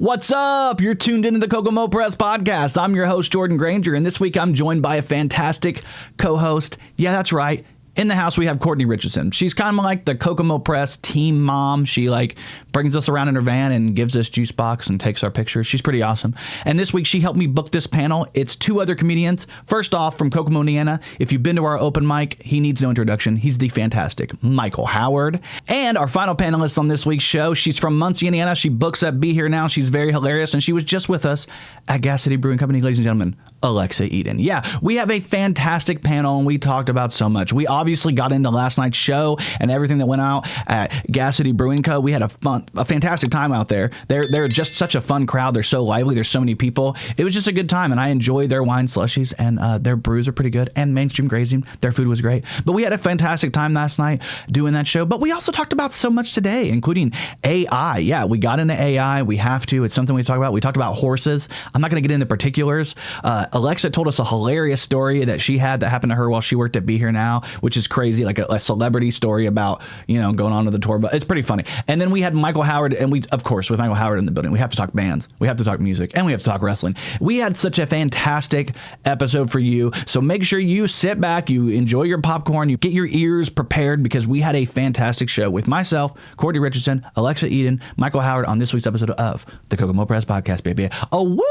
What's up? You're tuned into the Kokomo Press Podcast. I'm your host, Jordan Grainger, and this week I'm joined by a fantastic co-host. Yeah, that's right. In the house, we have Cortni Richardson. She's kind of like the Kokomo Press team mom. She brings us around in her van and gives us juice box and takes our pictures. She's pretty awesome. And this week, she helped me book this panel. It's two other comedians. First off, from Kokomo, Indiana. If you've been to our open mic, he needs no introduction. He's the fantastic Michael Howard. And our final panelist on this week's show, she's from Muncie, Indiana. She books at Be Here Now. She's very hilarious, and she was just with us at Gas City Brewing Company, ladies and gentlemen. Alexa Eden. Yeah, we have a fantastic panel, and we talked about so much. We obviously got into last night's show and everything that went out at Gas City Brewing Co. We had a fantastic time out there. They're just such a fun crowd. They're so lively. There's so many people. It was just a good time, and I enjoyed their wine slushies, and their brews are pretty good, and mainstream grazing. Their food was great. But we had a fantastic time last night doing that show. But we also talked about so much today, including AI. Yeah, we got into AI. We have to. It's something we talk about. We talked about horses. I'm not going to get into particulars. Alexa told us a hilarious story that she had that happened to her while she worked at Be Here Now, which is crazy, like a celebrity story about, going on to the tour. But it's pretty funny. And then we had Michael Howard, and we, of course, with Michael Howard in the building, we have to talk bands, we have to talk music, and we have to talk wrestling. We had such a fantastic episode for you. So make sure you sit back, you enjoy your popcorn, you get your ears prepared, because we had a fantastic show with myself, Cortni Richardson, Alexa Eden, Michael Howard on this week's episode of the Kokomo Press Podcast, baby. Oh, woo!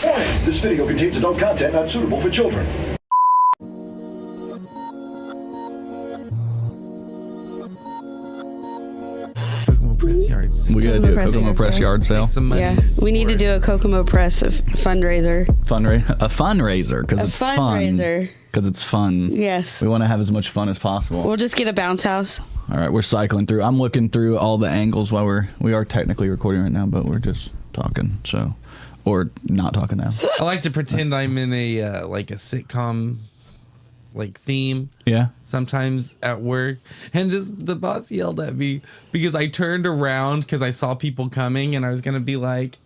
Warning, this video contains adult content not suitable for children. Kokomo Press yard sale. We gotta do a Kokomo Press yard sale. Yeah, we need to do a Kokomo Press fundraiser. A fundraiser, because it's fun. Because it's fun. Yes. We want to have as much fun as possible. We'll just get a bounce house. All right, we're cycling through. I'm looking through all the angles while we are technically recording right now, but we're just talking, so... Or not talking now. I like to pretend I'm in a a sitcom theme. Yeah. Sometimes at work, and the boss yelled at me because I turned around because I saw people coming, and I was gonna be like,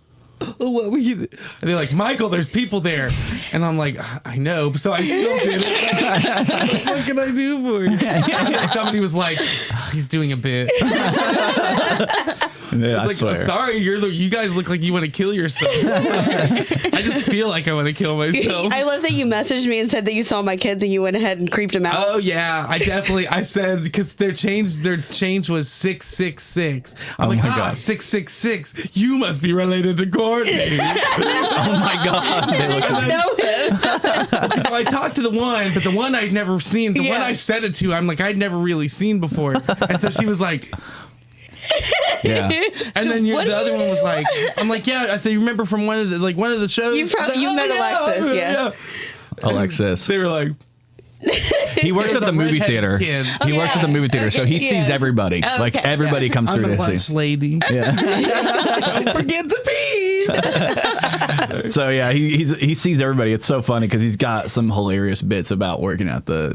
"Oh, what were you?" And they're like, "Michael, there's people there," and I'm like, "I know," so I still did it. What can I do for you? And somebody was like, oh, "He's doing a bit." Yeah, I swear. Sorry, you guys look like you want to kill yourself. I just feel like I want to kill myself. I love that you messaged me and said that you saw my kids and you went ahead and creeped them out. Oh yeah, I said because their change was 666. I'm like, God. 666. You must be related to Courtney. Oh my God. I didn't know him. So I talked to the one, but the one I'd never seen. The one I said it to, I'm like, I'd never really seen before, and so she was like. Yeah, and then the other one was like, I'm like, yeah. I said, you remember from one of the shows? You met Alexis, yeah. Alexis. They were like, he works at the movie theater. Kid. He works at the movie theater, so he sees everybody. Oh, like everybody comes I'm through a to lunch see. lady. Yeah. Don't forget the pee. So yeah, he sees everybody. It's so funny because he's got some hilarious bits about working at the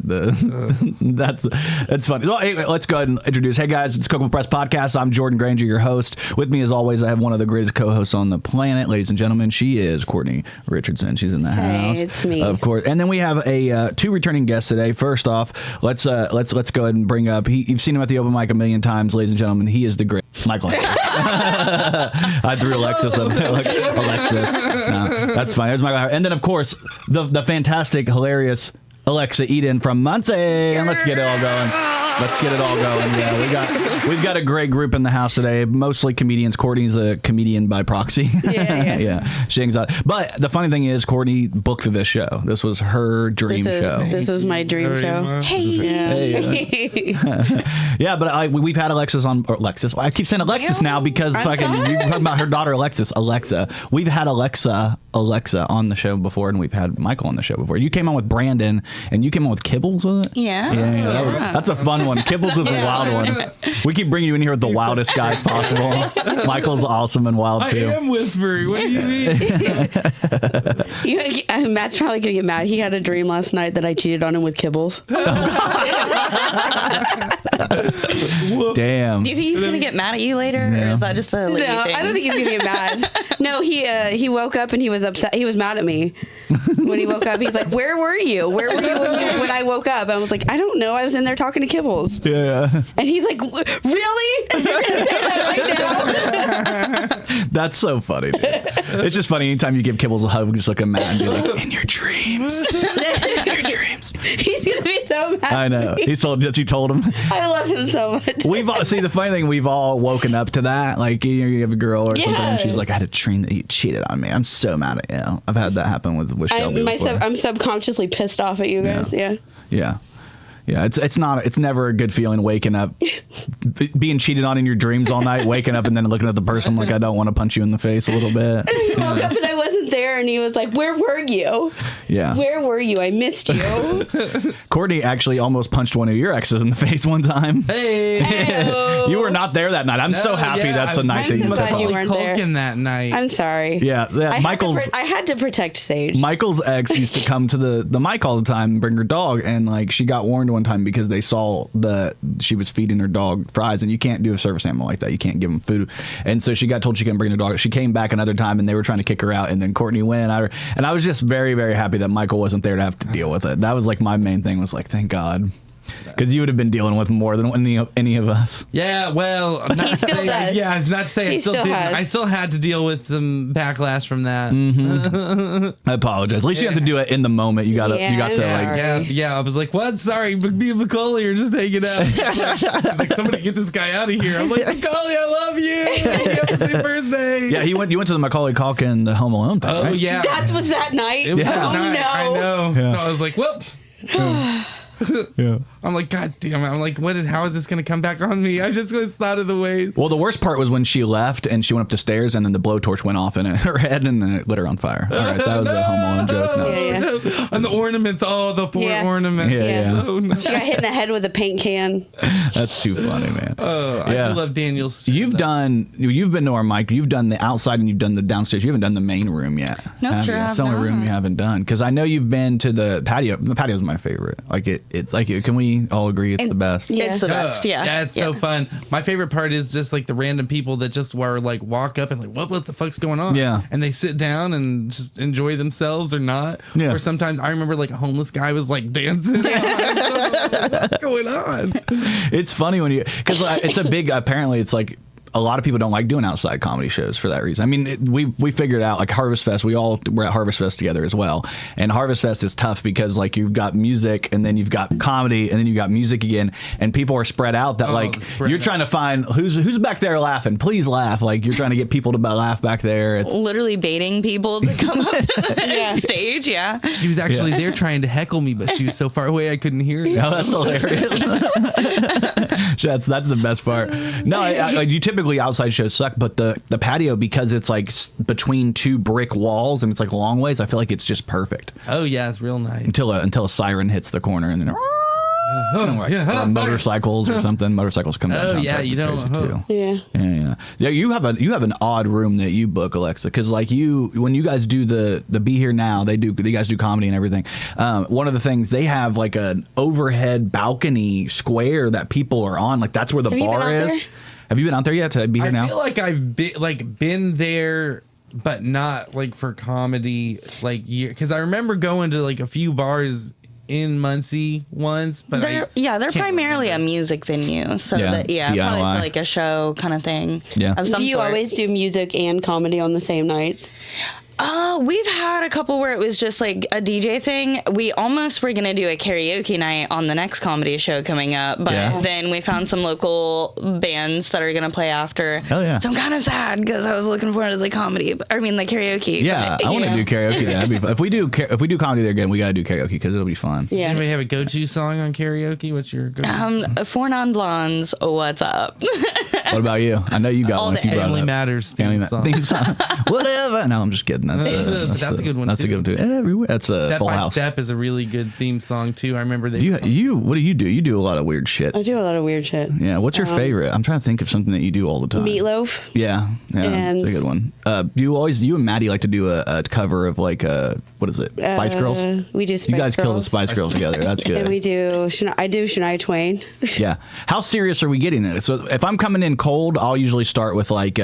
that's funny. Well, anyway, let's go ahead and introduce. Hey guys, it's Kokomo Press Podcast. I'm Jordan Grainger, your host. With me as always, I have one of the greatest co-hosts on the planet, ladies and gentlemen. She is Cortni Richardson. She's in the house. Hey, it's me. Of course. And then we have a two returning guests today. First off, let's go ahead and bring up. You've seen him at the open mic a million times, ladies and gentlemen. He is the great Michael. I threw Alexis up. Alexis. No, that's fine. There's Michael Howard. And then, of course, the fantastic, hilarious Alexa Eden from Muncie. And let's get it all going. Yeah, we've got a great group in the house today. Mostly comedians. Courtney's a comedian by proxy. Yeah. She hangs out. But the funny thing is, Courtney booked this show. This was her dream show. This is my dream show. Hey. Yeah, but we've had Alexis on. Or Alexis. I keep saying Alexis now because you're talking about her daughter Alexis. Alexa. We've had Alexa on the show before, and we've had Michael on the show before. You came on with Brandon, and you came on with Kibbles with it. Yeah. That's a fun one. Kibbles is a wild one. We keep bringing you in here with the wildest guys possible. Michael's awesome and wild too. I am whispering. What do you mean? Matt's probably gonna get mad. He had a dream last night that I cheated on him with Kibbles. Damn. Do you think he's gonna get mad at you later, or is that just a lady thing? I don't think he's gonna get mad. No, he woke up and he was upset. He was mad at me when he woke up. He's like, "Where were you? Where were you when I woke up?" I was like, "I don't know. I was in there talking to Kibbles." kibbles. Yeah. And he's like, really? You're going to say that right now? That's so funny, dude. It's just funny anytime you give Kibbles a hug, just look at Matt and be like, in your dreams. In your dreams. He's going to be so mad. I know. He told him. I love him so much. We've all, see, the funny thing, we've all woken up to that. Like, you have a girl or something, and Yeah. she's like, I had a dream that you cheated on me. I'm so mad at you. I've had that happen with Shelby before. I'm subconsciously pissed off at you guys. Yeah. Yeah. Yeah, it's never a good feeling waking up, being cheated on in your dreams all night, waking up and then looking at the person like, I don't want to punch you in the face a little bit. He woke up and I wasn't there, and he was like, where were you? Yeah. Where were you? I missed you. Courtney actually almost punched one of your exes in the face one time. Hey. You were not there that night. I'm so happy that's the night that so you glad took you off. weren't there. Culkin that night. I'm sorry. Yeah, I had to protect Sage. Michael's ex used to come to the mic all the time and bring her dog, and like she got warned one time because they saw she was feeding her dog fries, and you can't do a service animal like that. You can't give them food, and so she got told she couldn't bring the dog. She came back another time, and they were trying to kick her out, and then Courtney went at her, and I was just very, very happy that Michael wasn't there to have to deal with it. That was like my main thing, was like, thank God. Because you would have been dealing with more than any of us. Yeah, well, He still does. Yeah, not to say He I still still didn't. has. I still had to deal with some backlash from that. I apologize. At least you have to do it in the moment. You got to Yeah, like. I'm sorry. Yeah. I was like, "What? Sorry, me and Macaulay are just hanging out." I was like, "Somebody get this guy out of here!" I'm like, "Macaulay, I love you. Happy birthday!" Yeah, you went to the Macaulay Culkin the Home Alone thing. Oh right? yeah. That was that night. It was Yeah. that Oh night. no. I know. Yeah. So I was like, "Well." Yeah. I'm like, God damn it. I'm like, how is this going to come back on me? I just was thought of the way. Well, the worst part was when she left and she went up the stairs and then the blowtorch went off in her head and then it lit her on fire. All right, that was the Home Alone joke. No. Yeah. And the ornaments. Oh, the poor Yeah. ornament. Yeah. Oh, no. She got hit in the head with a paint can. That's too funny, man. Oh, I Yeah. do love Daniel's. You've been to our mic. You've done the outside and you've done the downstairs. You haven't done the main room yet. Nope, have sure you? have It's the only not. room you haven't done. Because I know you've been to the patio. The patio's my favorite. Like it's like, can we all agree it's the best? Yeah. It's the best. Yeah. Yeah, it's so fun. My favorite part is just like the random people that just were like walk up and like, what the fuck's going on? Yeah. And they sit down and just enjoy themselves or not. Yeah. Or sometimes I remember like a homeless guy was like dancing. What's going on? It's funny when because it's a big. Apparently, it's like a lot of people don't like doing outside comedy shows for that reason. I mean, we figured out like Harvest Fest. We all were at Harvest Fest together as well, and Harvest Fest is tough because like you've got music and then you've got comedy and then you've got music again, and people are spread out. That like spread you're out. trying to find who's back there laughing. Please laugh. Like you're trying to get people to laugh back there. It's Literally baiting people to come up to the stage. Yeah. She was actually there trying to heckle me, but she was so far away I couldn't hear it. oh, that's hilarious. that's the best part. No, like you typically outside shows suck, but the patio, because it's like between two brick walls and it's like long ways, I feel like it's just perfect Oh yeah, it's real nice. until a siren hits the corner and then yeah. motorcycles or something. Motorcycles come down. Oh, yeah, you don't- Too. Yeah. Yeah. You have an odd room that you book, Alexa, because like when you guys do the Be Here Now, you guys do comedy and everything. One of the things they have like an overhead balcony square that people are on. Like that's where the Have you been bar out is. there? Have you been out there yet to Be Here I Now? feel like I've been there, but not like for comedy, like because I remember going to like a few bars in Muncie once, but They're can't primarily remember. a music venue. So Yeah, probably DIY. for like a show kind of thing. Yeah. Of some Do you sort. always do music and comedy on the same nights? We've had a couple where it was just like a DJ thing. We almost were going to do a karaoke night on the next comedy show coming up, but Yeah. then we found some local bands that are going to play after. Hell yeah. So I'm kind of sad because I was looking forward to the comedy, the karaoke. Yeah, but, I want you to know. do karaoke. That'd be fun. If we do comedy there again, we got to do karaoke because it'll be fun. Does Yeah. anybody have a go-to song on karaoke? What's your go-to song? Four Non-Blondes, what's up? What about you? I know you got All one. If you day. brought it Family up. Matters Family theme song. Whatever. No, I'm just kidding. That's a good one, That's a too. good one too. Everywhere. That's a Step Full by House. Step is a really good theme song too. I remember they. What do you do? You do a lot of weird shit. I do a lot of weird shit. Yeah. What's your favorite? I'm trying to think of something that you do all the time. Meatloaf. Yeah. And- it's a good one. You and Maddie like to do a cover of like what is it? Spice Girls. We do Spice You guys Girls. kill the Spice Girls together. That's good. And we do. I do Shania Twain. Yeah. How serious are we getting it? So if I'm coming in cold, I'll usually start with like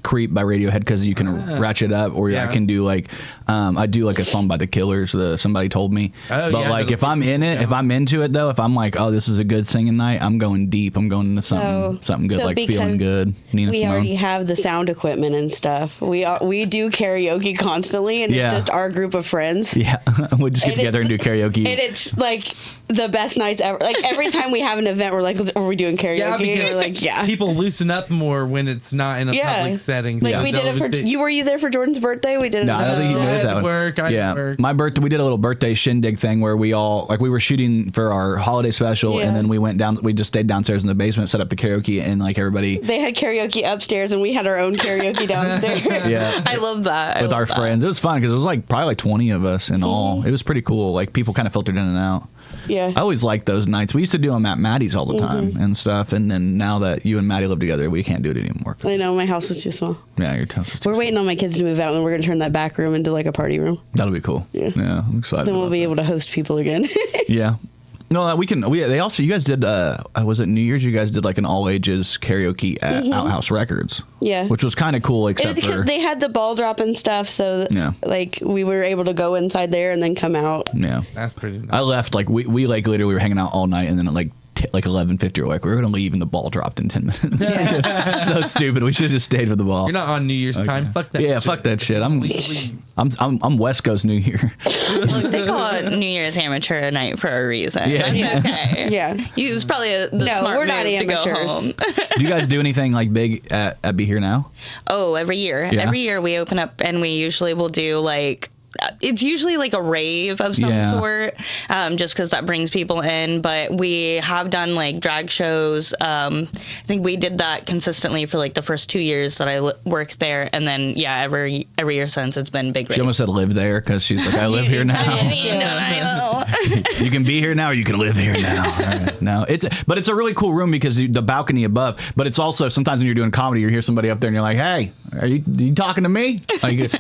"Creep" by Radiohead because you can ratchet up, or Yeah. I can can do like I do like a song by the Killers. Somebody told me. Oh, but yeah, like if I'm in it, if I'm into it though, if I'm like, oh, this is a good singing night, I'm going deep. I'm going into something good, like feeling good. Nina we Simone. already have the sound equipment and stuff. We do karaoke constantly, and it's just our group of friends. Yeah, we just get together and do karaoke. And it's like the best nights ever. Like every time we have an event, we're like, are we doing karaoke? Yeah, because we're like, yeah. people loosen up more when it's not in a public setting. Like we did it for were you there for Jordan's birthday? We did it. No, I don't think he did that one. Work. My birthday, we did a little birthday shindig thing where we all like we were shooting for our holiday special, and then we went down. We just stayed downstairs in the basement, set up the karaoke, and like everybody. They had karaoke upstairs, and we had our own karaoke downstairs. Yeah, I love that. with our friends. It was fun because it was like probably like 20 of us in all. It was pretty cool. Like people kind of filtered in and out. Yeah. I always liked those nights. We used to do them at Maddie's all the time and stuff. And then now that you and Maddie live together, we can't do it anymore. I know, my house is too small. Yeah, your house is too We're waiting on my kids to move out, and we're going to turn that back room into like a party room. That'll be cool. Yeah. I'm excited. Then we'll about be that. able to host people again. Yeah. No, we can. They also, you guys did. Was it New Year's? You guys did like an all ages karaoke at Outhouse Records. Yeah. Which was kind of cool, It was except because for they had the ball drop and stuff, so like we were able to go inside there and then come out. yeah. That's pretty nice. I left like we like literally were hanging out all night, and then at like 11:50 we're like, we're gonna leave, and the ball dropped in 10 minutes. So stupid. We should have just stayed with the ball. You're not on New Year's time. Fuck that. Yeah, shit. fuck that shit. I'm West Coast New Year. Look, they call it New Year's amateur night for a reason. Yeah. That's okay. Yeah. It was probably the No, smart we're not move to go amateurs. home. Do you guys do anything like big at Be Here Now? Oh, every year. Yeah. Every year we open up and we usually will do like it's usually like a rave of some sort, just because that brings people in. But we have done like drag shows. I think we did that consistently for like the first 2 years that I worked there, and then every year since it's been big. She almost said live there because she's like, I live here now. I know. You can be here now, or you can live here now. All right. No, it's a really cool room because the balcony above. But it's also sometimes when you're doing comedy, you hear somebody up there and you're like, hey, are you talking to me? Like,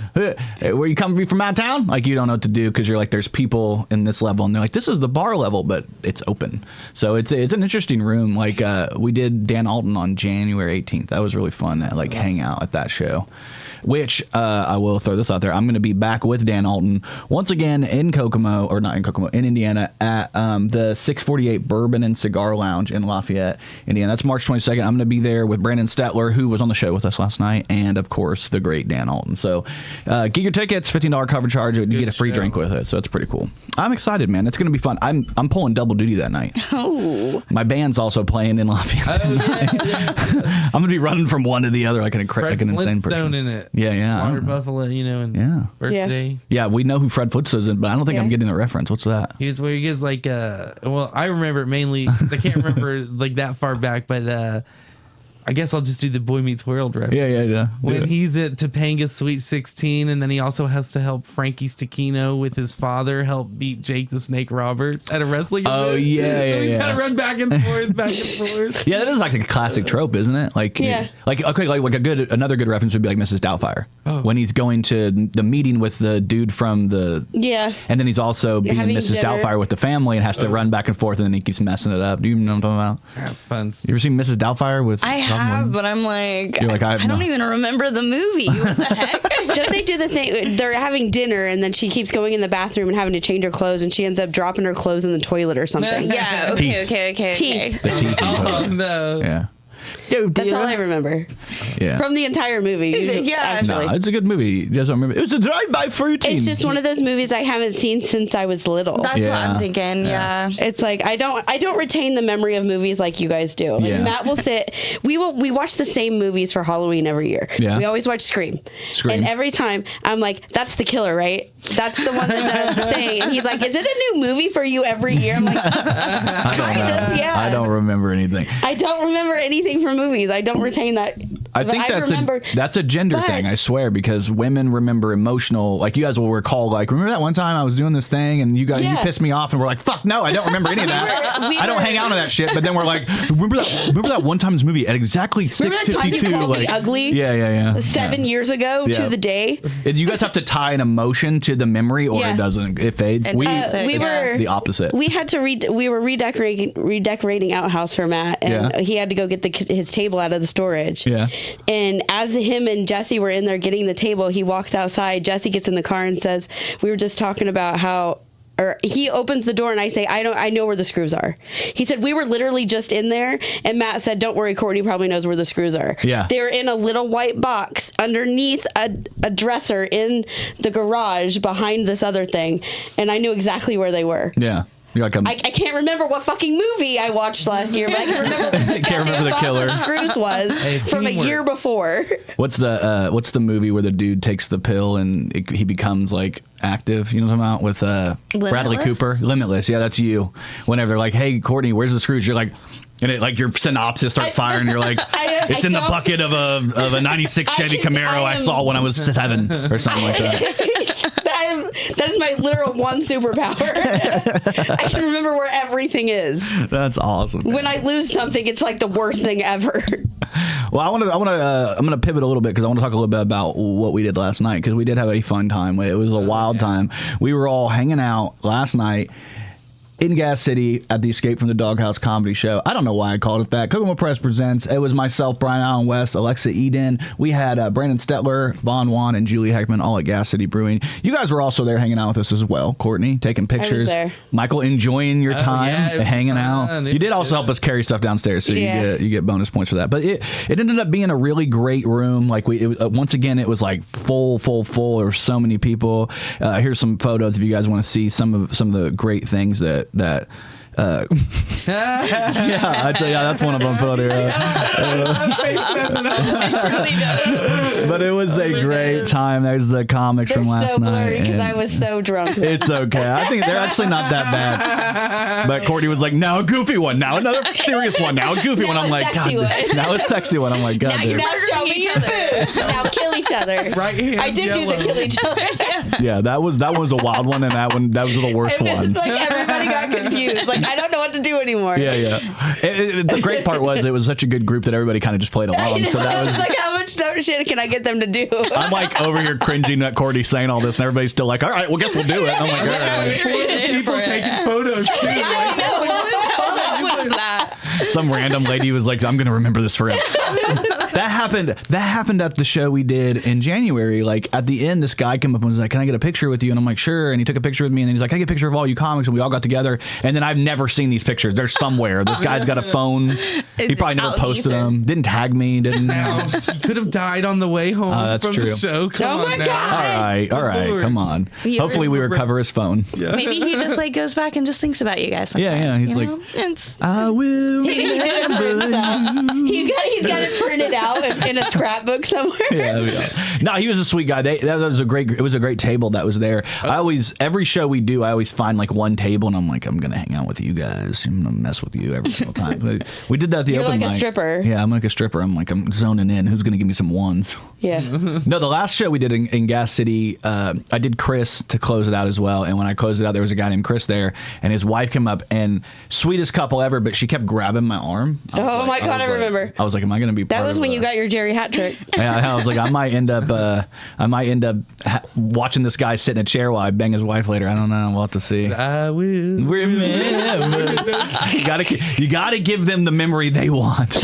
where you coming from out of town? Like you don't know what to do because you're like, there's people in this level, and they're like, this is the bar level, but it's open. So it's an interesting room. Like we did Dan Alton on January 18th. That was really fun. Like hang out at that show. Which I will throw this out there. I'm going to be back with Dan Alton once again in Kokomo, or not in Kokomo, in Indiana at the 648 Bourbon and Cigar Lounge in Lafayette, Indiana. That's March 22nd. I'm going to be there with Brandon Stetler, who was on the show with us last night, and of course the great Dan Alton. So get your tickets, $15 cover charge, and you get a free drink with it. So it's pretty cool. I'm excited, man. It's going to be fun. I'm pulling double duty that night. Oh. My band's also playing in Lafayette. I'm going to be running from one to the other like an insane person. In it. Yeah. Water Buffalo, and birthday. Yeah, we know who Fred Footstone's in, but I don't think I'm getting the reference. What's that? He gives like well, I remember it mainly. I can't remember like that far back, but I guess I'll just do the Boy Meets World reference. Yeah. When he's at Topanga's Sweet 16, and then he also has to help Frankie Stachino with his father help beat Jake the Snake Roberts at a wrestling event. Oh, yeah. So he's kind of run back and forth. Yeah, that is like a classic trope, isn't it? Like, like another good reference would be like Mrs. Doubtfire when he's going to the meeting with the dude from the and then he's also being having Mrs. dinner. Doubtfire with the family and has to run back and forth, and then he keeps messing it up. Do you know what I'm talking about? That's fun. You ever seen Mrs. Doubtfire with? I have, but I'm like, You're like, I don't even remember the movie. What the heck? Don't they do the thing? They're having dinner, and then she keeps going in the bathroom and having to change her clothes, and she ends up dropping her clothes in the toilet or something. Yeah. Okay. Teeth. The teeth. Oh no. Yeah. That's all I remember. Yeah. From the entire movie. Yeah. Actually. No, it's a good movie. You guys don't remember? It was a drive-by fruiting. It's just one of those movies I haven't seen since I was little. That's what I'm thinking. Yeah. It's like I don't retain the memory of movies like you guys do. Like Yeah. Matt will sit. We watch the same movies for Halloween every year. Yeah. We always watch Scream. Scream. And every time I'm like, that's the killer, right? That's the one that does the thing. And he's like, is it a new movie for you every year? I'm like, kind of, yeah. I don't remember anything. I don't remember anything from movies. I don't retain that. I think that's a gender thing, I swear, because women remember emotional, like you guys will recall, like, remember that one time I was doing this thing and you pissed me off, and we're like, fuck no, I don't remember any of that. I don't hang out on that shit. But then we're like, remember that one time this movie at exactly 6:52, remember that time you called me ugly? Yeah. 7 years ago to the day. You guys have to tie an emotion to the memory, or it doesn't. It fades. We were the opposite. We had to we were redecorating outhouse for Matt, and he had to go get his table out of the storage. Yeah. And as him and Jesse were in there getting the table, he walks outside. Jesse gets in the car and says, we were just talking about how, or he opens the door and I say, I know where the screws are. He said, we were literally just in there. And Matt said, don't worry, Cortni probably knows where the screws are. Yeah. They're in a little white box underneath a dresser in the garage behind this other thing. And I knew exactly where they were. Yeah. You're like I can't remember what fucking movie I watched last year, but I can remember what the killer. Screws was from a year before. What's the movie where the dude takes the pill and he becomes like active? You know what I'm talking about with Bradley Cooper? Limitless. Yeah, that's you. Whenever they're like, hey, Cortni, where's the screws? You're like, and it like your synopsis starts firing. You're like, it's in the bucket of a '96 Chevy Camaro I saw when I was 7 or something like that. That is my literal one superpower. I can remember where everything is. That's awesome. When I lose something, it's like the worst thing ever. Well, I'm gonna pivot a little bit because I want to talk a little bit about what we did last night because we did have a fun time. It was a wild time. We were all hanging out last night in Gas City at the Escape from the Doghouse comedy show. I don't know why I called it that. Kokomo Press presents. It was myself, Brian Allen West, Alexa Eden. We had Brandon Stetler, Vaughn Wan, and Julie Heckman all at Gas City Brewing. You guys were also there hanging out with us as well. Cortni, taking pictures. I was there. Michael, enjoying your time, hanging out. You did also help us carry stuff downstairs, so you get bonus points for that. But it ended up being a really great room. Like once again, it was like full. There were so many people. Here's some photos if you guys want to see some of the great things that yeah, that's one of them photo. But it was a great time. There's the comics from last so night. Because I was so drunk. It's okay. I think they're actually not that bad. But Cortni was like, now a goofy one, now another serious one, now a goofy one. I'm like, God, now a sexy one. I'm like, God, now show me your boobs. Now kill each other. Right hand I did yellow. do the kill each other. yeah, that was a wild one, and that was the worst one. It's like everybody got confused. Like I don't know what to do anymore. Yeah. The great part was it was such a good group that everybody kind of just played along. So that was like, how much dumb shit can I get them to do? I'm like over here cringing at Cortni saying all this, and everybody's still like, all right, well, guess we'll do it. And I'm like, all right. People taking photos too. I know. What was that? Some random lady was like, I'm going to remember this forever. That happened at the show we did in January. Like at the end, this guy came up and was like, can I get a picture with you? And I'm like, sure. And he took a picture with me, and then he's like, can I get a picture of all you comics? And we all got together. And then I've never seen these pictures. They're somewhere. This guy's got a phone. He probably never posted them. Didn't tag me. Didn't. Now, he could have died on the way home that's from true. the show. Come on now. God. All right. Lord. Come on. Hopefully we recover his phone. Yeah. Maybe he just like goes back and just thinks about you guys. Yeah. He's like, It's I will. He did it for himself. He's got it printed out in a scrapbook somewhere. Yeah. No, he was a sweet guy. It was a great table that was there. Every show we do, I always find like one table, and I'm like, I'm gonna hang out with you guys. I'm gonna mess with you every single time. But we did that at the You're open like mic. a stripper. Yeah, I'm like a stripper. I'm zoning in. Who's gonna give me some ones? Yeah. No, the last show we did in Gas City, I did Chris to close it out as well. And when I closed it out, there was a guy named Chris there, and his wife came up, and sweetest couple ever, but she kept grabbing my arm. Oh my God, I remember. I was like, am I gonna be? That was when you got your Jerry hat trick. Yeah, I was like, I might end up watching this guy sit in a chair while I bang his wife later. I don't know. We'll have to see. I will Remember. You gotta give them the memory they want.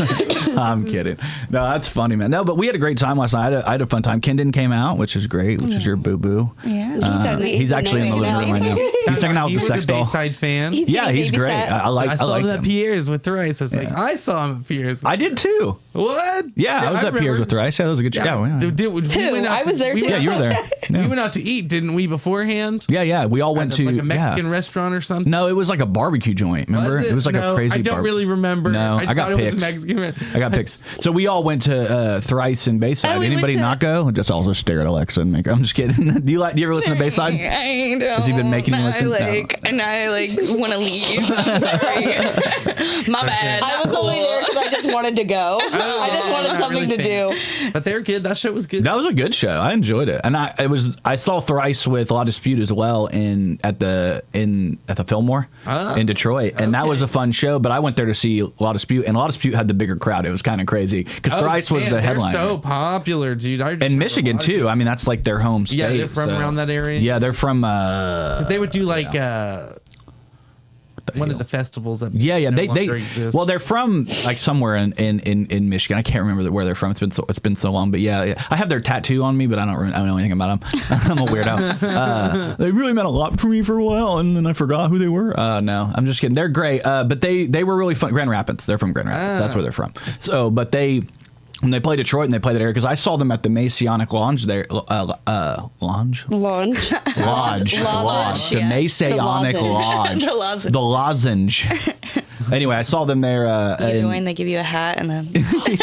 I'm kidding. No, that's funny, man. No, but we had a great time last night. I had a fun time. Kendon came out, which is great, which is your boo-boo. Yeah. He's actually in the living room right now. He's hanging out with the sex doll. Bayside fan. Yeah, he's great. I I saw like him at him. Pierre's with Thrice. I was like, I saw him at Pierre's. I did too. What? Yeah, I was at Piers with Thrice. Yeah, that was a good show. Yeah. I was there too. Yeah, you were there. We went out to eat, didn't we, beforehand? Yeah. We all went to like a Mexican restaurant or something. No, it was like a barbecue joint. Remember? It was like a crazy. I don't really remember. No, I got thought it was pics. Mexican. I got pics. So we all went to Thrice in Bayside. Oh, we Anybody went to- not go? Just also stare at Alexa and make. I'm just kidding. Do you ever listen to Bayside? I don't. Has he been making you listen? No. I want to leave. I'm sorry. My bad. I was only there because I just wanted to go. I just wanted something to do. But they were good. That show was good. That was a good show. I enjoyed it, and I saw Thrice with A Lot of Dispute as well at the Fillmore in Detroit, and that was a fun show. But I went there to see A Lot of Dispute, and A Lot of Dispute had the bigger crowd. It was kind of crazy because Thrice was the headliner. They're so popular, dude. And Michigan too. I mean, that's like their home state. Yeah, they're from around that area. Yeah, they're from. They would do like one of the festivals that Yeah. no They longer exists. well, they're from like somewhere in Michigan. I can't remember where they're from. It's been so long. But yeah, I have their tattoo on me, but I don't know anything about them. I'm a weirdo. They really meant a lot for me for a while, and then I forgot who they were. No, I'm just kidding. They're great. But they were really fun. Grand Rapids. They're from Grand Rapids. That's where they're from. So, but when they play Detroit and they play that area, because I saw them at the Masonic Lodge there. Lodge. The Yeah. Masonic Lodge. The lozenge. The lozenge. Anyway, I saw them there. You join, they give you a hat and then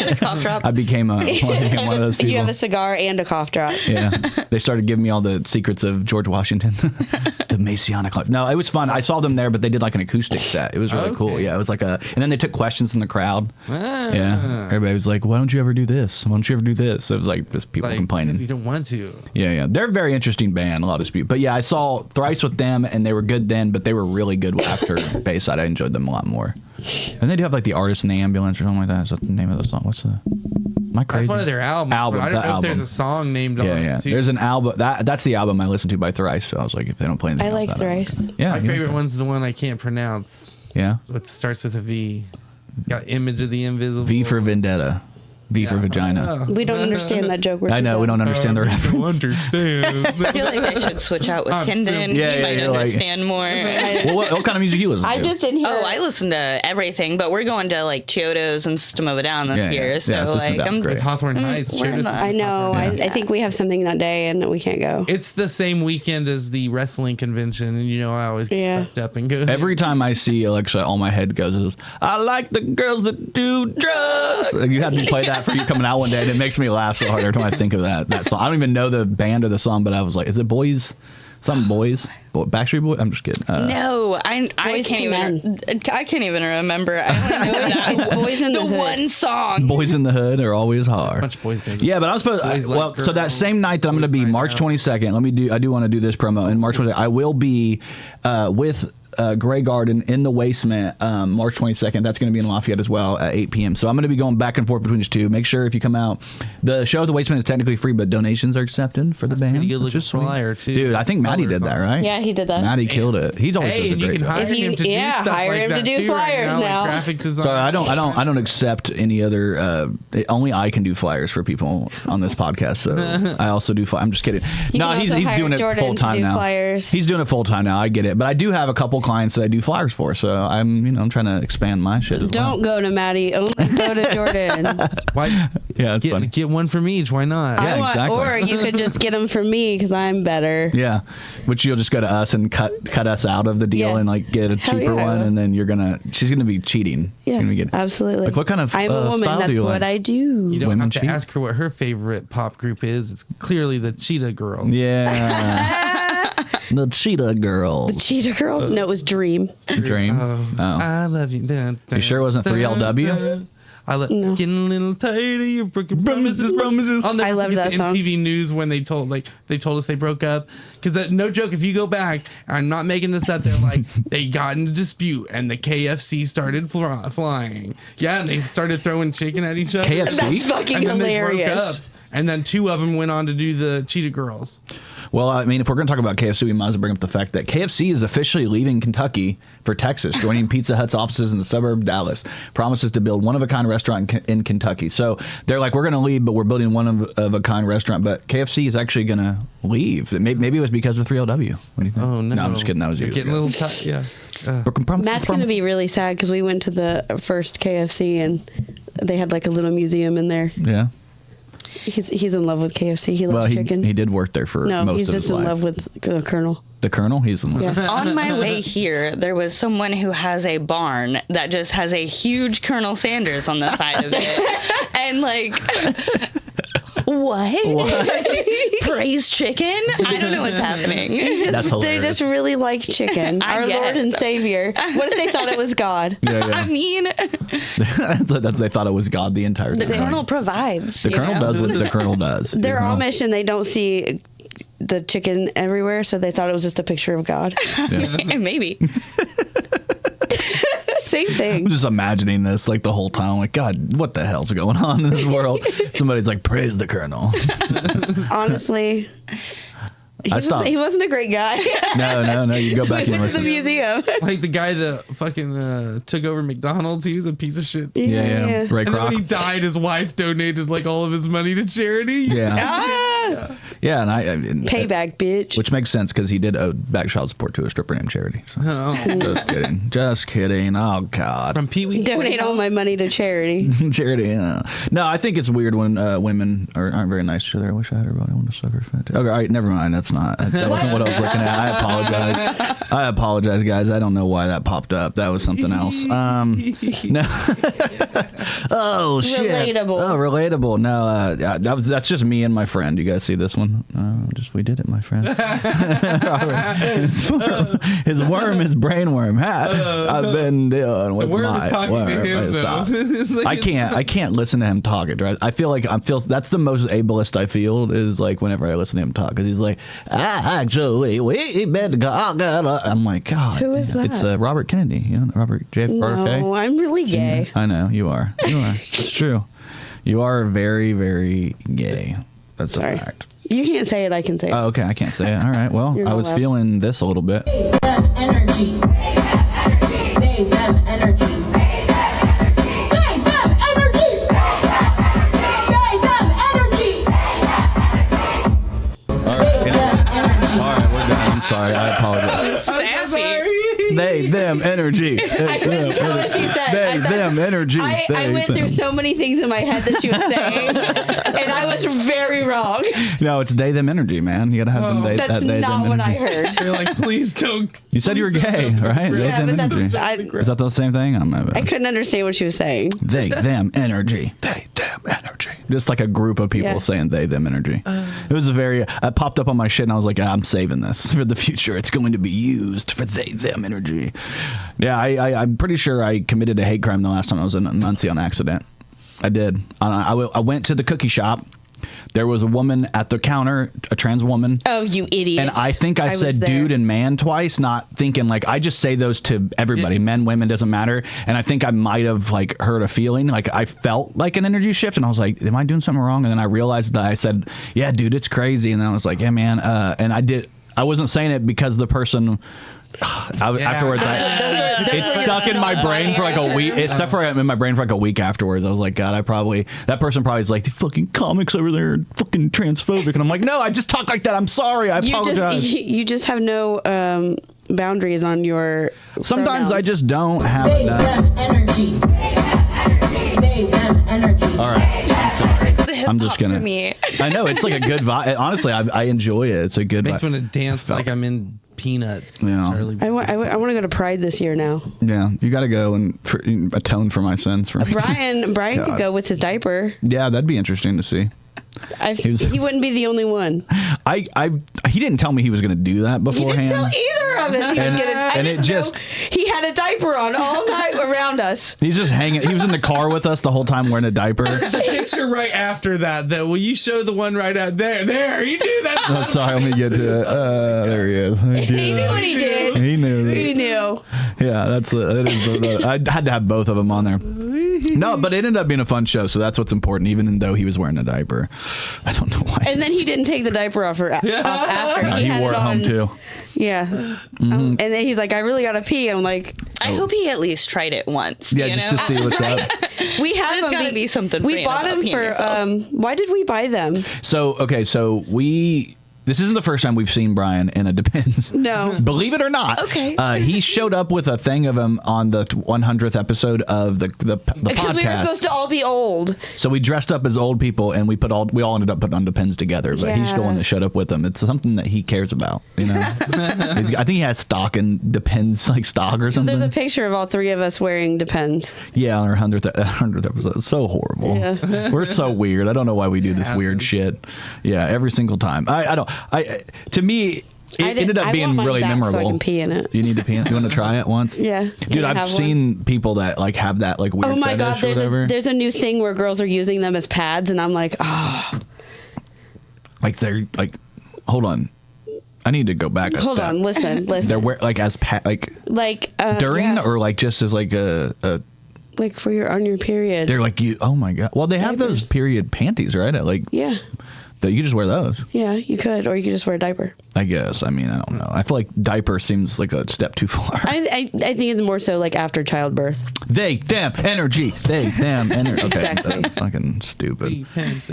a cough drop. I became one of those people. You have a cigar and a cough drop. Yeah, they started giving me all the secrets of George Washington, the Masonic Lodge. No, it was fun. I saw them there, but they did like an acoustic set. It was really cool. Yeah, it was like and then they took questions from the crowd. Yeah, everybody was like, "Why don't you ever do this? Why don't you ever do this?" So it was like just people complaining. We don't want to. Yeah. They're a very interesting band. A lot of dispute. But yeah, I saw Thrice with them, and they were good then, but they were really good after Bayside. I enjoyed them a lot more. And they do have like the Artist in the Ambulance or something like that. Is that the name of the song? What's the? Am I crazy? That's one of their albums. But I don't know if there's a song named on it. Yeah. Too. There's an album. That's the album I listened to by Thrice. So I was like, if they don't play anything I else, like don't Thrice. Yeah. My favorite one's the one I can't pronounce. Yeah. Starts with a V. It's got Image of the Invisible. V for Vendetta. V for Vagina. We don't understand that joke. I know. We don't understand the reference. don't understand. I feel like they should switch out with Kendon. Yeah, he might you're like- understand more. Well, what kind of music you listen to? I just didn't hear. Oh, I listen to everything, but we're going to like Chiodos and System of a Down this Yeah, year. yeah. So Yeah, System of a like, Down's I'm great. Hawthorne Heights. we're Chiodos not- is I know. Hawthorne. I think we have something that day and we can't go. It's the same weekend as the wrestling convention, and I always get fucked up and go. Every time I see Alexa, all my head goes is, I like the girls that do drugs. You have me play that for you coming out one day, and it makes me laugh so hard every time I think of that song. I don't even know the band or the song, but I was like, is it Boys? Backstreet Boys? I'm just kidding. No, I Boys can't to even. I can't even remember. I only know that It's Boys in the Hood. one song. Boys in the Hood are always hard. Bunch of boys, baby. Yeah, but I'm supposed. Boys like So that girls, same night that I'm going to be boys March night out. 22nd. I do want to do this promo. And March 22nd, I will be with Grey Garden in the Wasteman March 22nd. That's going to be in Lafayette as well at 8 p.m. So I'm going to be going back and forth between these two. Make sure if you come out, the show at the Wasteman is technically free, but donations are accepted for the band. pretty good which is looking sweet. flyer, too. Dude, I think Maddie did that, right? Yeah, he did that. Maddie killed it. He's always Hey, does a and you great can job. hire If you- him to do yeah, stuff hire like him to that do too flyers right now. Like graphic design. Sorry, I don't accept any other. Only I can do flyers for people on this podcast. So I also do. I'm just kidding. You can he's also hire doing it Jordan full to time do now. flyers. He's doing it full time now. I get it, but I do have a couple clients that I do flyers for. So I'm trying to expand my shit. As Don't go to Maddie. Only go to Jordan. Why? Yeah, it's funny. Get one from each. Why not? Yeah, exactly. Or you could just get them from me because I'm better. Yeah, which you'll just go to us and cut us out of the deal Yeah. and like get a Hell cheaper yeah. one, and then she's gonna be cheating. She's Yeah, gonna be getting- absolutely. Like, what kind of, I'm a woman. style do That's you what like? I do. You don't Women have to cheat? ask her what her favorite pop group is. It's clearly the Cheetah Girl. Yeah, the Cheetah Girl. Cheetah Girls? No, it was Dream. Dream. Oh, Oh. I love you. You sure it wasn't 3LW? I No. getting a little tired of your broken promises. I'll never I love forget that the song. MTV News when they told us they broke up. Because no joke, if you go back, I'm not making this up. They're like they got in a dispute and the KFC started flying. Yeah, and they started throwing chicken at each other. KFC? That's fucking And then they hilarious. broke up. And then two of them went on to do the Cheetah Girls. Well, I mean, if we're going to talk about KFC, we might as well bring up the fact that KFC is officially leaving Kentucky for Texas, joining Pizza Hut's offices in the suburb of Dallas. Promises to build one-of-a-kind restaurant in Kentucky. So they're like, we're going to leave, but we're building one-of-a-kind restaurant. But KFC is actually going to leave. Maybe it was because of 3LW. What do you think? Oh, no. No, I'm just kidding. That was you. They're getting a little tired. Yeah. Matt's going to be really sad because we went to the first KFC and they had like a little museum in there. Yeah. He's in love with KFC. He loves chicken. he did work there for No, most he's of just his in life. love with the Colonel. The Colonel? He's in love. Yeah. On my way here, there was someone who has a barn that just has a huge Colonel Sanders on the side of it. And like, what? Praise chicken? I don't know what's happening. That's They hilarious. just really like chicken. I Our Lord guess. and Savior. What if they thought it was God? Yeah, I mean, they thought it was God the entire the time. Colonel provides. The you Colonel know? does what the Colonel does. They're You know? Amish and they don't see the chicken everywhere, so they thought it was just a picture of God. Maybe. Same thing. I'm just imagining this like the whole time. Like, God, what the hell's going on in this world? Somebody's like, praise the Colonel. Honestly, I stopped. He wasn't a great guy. No. You go back We and went to the listen. museum. Like the guy that fucking took over McDonald's. He was a piece of shit. Yeah. Ray And then Kroc. when he died, his wife donated like all of his money to charity. Yeah. Yeah, and Payback, bitch. which makes sense because he did owe back child support to a stripper named Charity. So. Just kidding. Oh God. From Pee Wee. Donate all my money to charity. Charity. Yeah. No, I think it's weird when women aren't very nice to each other. I wish I had her body. I want to suck her fat. Okay, all right, never mind. That wasn't what I was looking at. I apologize, guys. I don't know why that popped up. That was something else. No. Oh shit. Relatable. Oh, relatable. No, that's just me and my friend. You guys see this one? We did it, my friend. His worm is brain worm. I've been dealing with worm my is talking worm. to him, Stop. though. I can't listen to him talk. It right? I feel that's the most ableist I feel is like whenever I listen to him talk because he's like, actually, we been. I'm like, God, Who is that? It's Robert Kennedy. You know, Robert J. No, I'm really gay. I know you are. It's true. You are very, very gay. That's Sorry. a fact. You can't say it. I can say it. Oh, okay. I can't say it. All right. Well, You're I not was allowed. feeling this a little bit. They, them, energy. They, them, energy. They, them, energy. They, them, energy. They, them, energy. All right, we're done. I'm sorry. I apologize. Sassy. They, them, energy. I couldn't tell what she said. They, I thought- them, energy. I They, went through them. so many things in my head that she was saying, and I was very wrong. No, it's they, them, energy, man. You gotta have them. That's that they, not them what I energy. heard. You're like, please don't. You said you were gay, right? They, Yeah, them, but energy. that's, Is that the same thing? I couldn't understand what she was saying. They, them, energy. They, them, energy. Just like a group of people Yeah. saying they, them, energy. It was I popped up on my shit and I was like, I'm saving this for the future. It's going to be used for they, them, energy. Yeah, I'm pretty sure I committed a hate crime the last time I was in Muncie on accident. I did. I went to the cookie shop. There was a woman at the counter, a trans woman. Oh, you idiot. And I think I was said there. dude and man twice, not thinking like I just say those to everybody, men, women, doesn't matter. And I think I might have like hurt a feeling, like I felt like an energy shift, and I was like, "Am I doing something wrong?" And then I realized that I said, "Yeah, dude, it's crazy." And then I was like, "Yeah, man," and I wasn't saying it because the person. Afterwards, it stuck in my brain for like a week. It stuck in my brain for like a week afterwards. I was like, God, that person probably is like, the fucking comics over there are fucking transphobic. And I'm like, no, I just talk like that. I'm sorry. I apologize. You just have no boundaries on your. Sometimes pronouns. I just don't have They, enough. them, energy. They, them, energy. All right. I'm sorry. The hip I'm just hop gonna. for me. I know it's like a good vibe. Honestly, I enjoy it. It's a good Makes me vibe. want to dance like I'm in Peanuts. Yeah. Charlie I want to go to Pride this year now. Yeah, you got to go and atone for my sins for me. Brian God. could go with his diaper. Yeah, that'd be interesting to see. He wouldn't be the only one. He didn't tell me he was going to do that He beforehand. didn't tell either of us he was gonna. I and didn't it just- know he had a diaper on all night around us. He's just hanging. He was in the car with us the whole time wearing a diaper. Picture right after that, though. Will you show the one right out there? There, you do that. Oh, sorry, let me get to it. There he is. He knew what he did. He knew. He knew. Yeah, I had to have both of them on there. No, but it ended up being a fun show, so that's what's important. Even though he was wearing a diaper, I don't know why. And then he didn't take the diaper off after. He had wore it home on. too. Yeah. And then he's like, I really gotta pee. I'm like, I hope he at least tried it once. Yeah, you just know? to see what's up. we have There's them. gotta be something We freeing bought about them peeing for. yourself. Why did we buy them? So this isn't the first time we've seen Brian in a Depends. No. Believe it or not. Okay. He showed up with a thing of him on the 100th episode of the Because podcast. we were supposed to all be old. So we dressed up as old people and we all ended up putting on Depends together. But he's the Yeah. one that showed up with them. It's something that he cares about. You know. I think he has stock in Depends, like stock or something. There's a picture of all three of us wearing Depends. Yeah, on our 100th episode. It's so horrible. Yeah. We're so weird. I don't know why we do this weird shit. Yeah, every single time. To me, it ended up being really memorable. So I can pee in it. You need to pee in it? You want to try it once? Yeah. Can Dude, I I've have seen people that like have that like weird Oh my fetish God! or whatever. There's a new thing where girls are using them as pads, and I'm like, oh. Like they're like, hold on. I need to go back. a Hold step. on, listen. They're like as during yeah. or like just as like a like for on your period. they're like you. Oh my God. Well, they have those Diapers. period panties, right? At like Yeah. That you just wear those. Yeah, you could, or you could just wear a diaper. I guess. I mean, I don't know. I feel like diaper seems like a step too far. I think it's more so like after childbirth. They, them, energy. They, them, energy. Okay, Exactly. that's fucking stupid.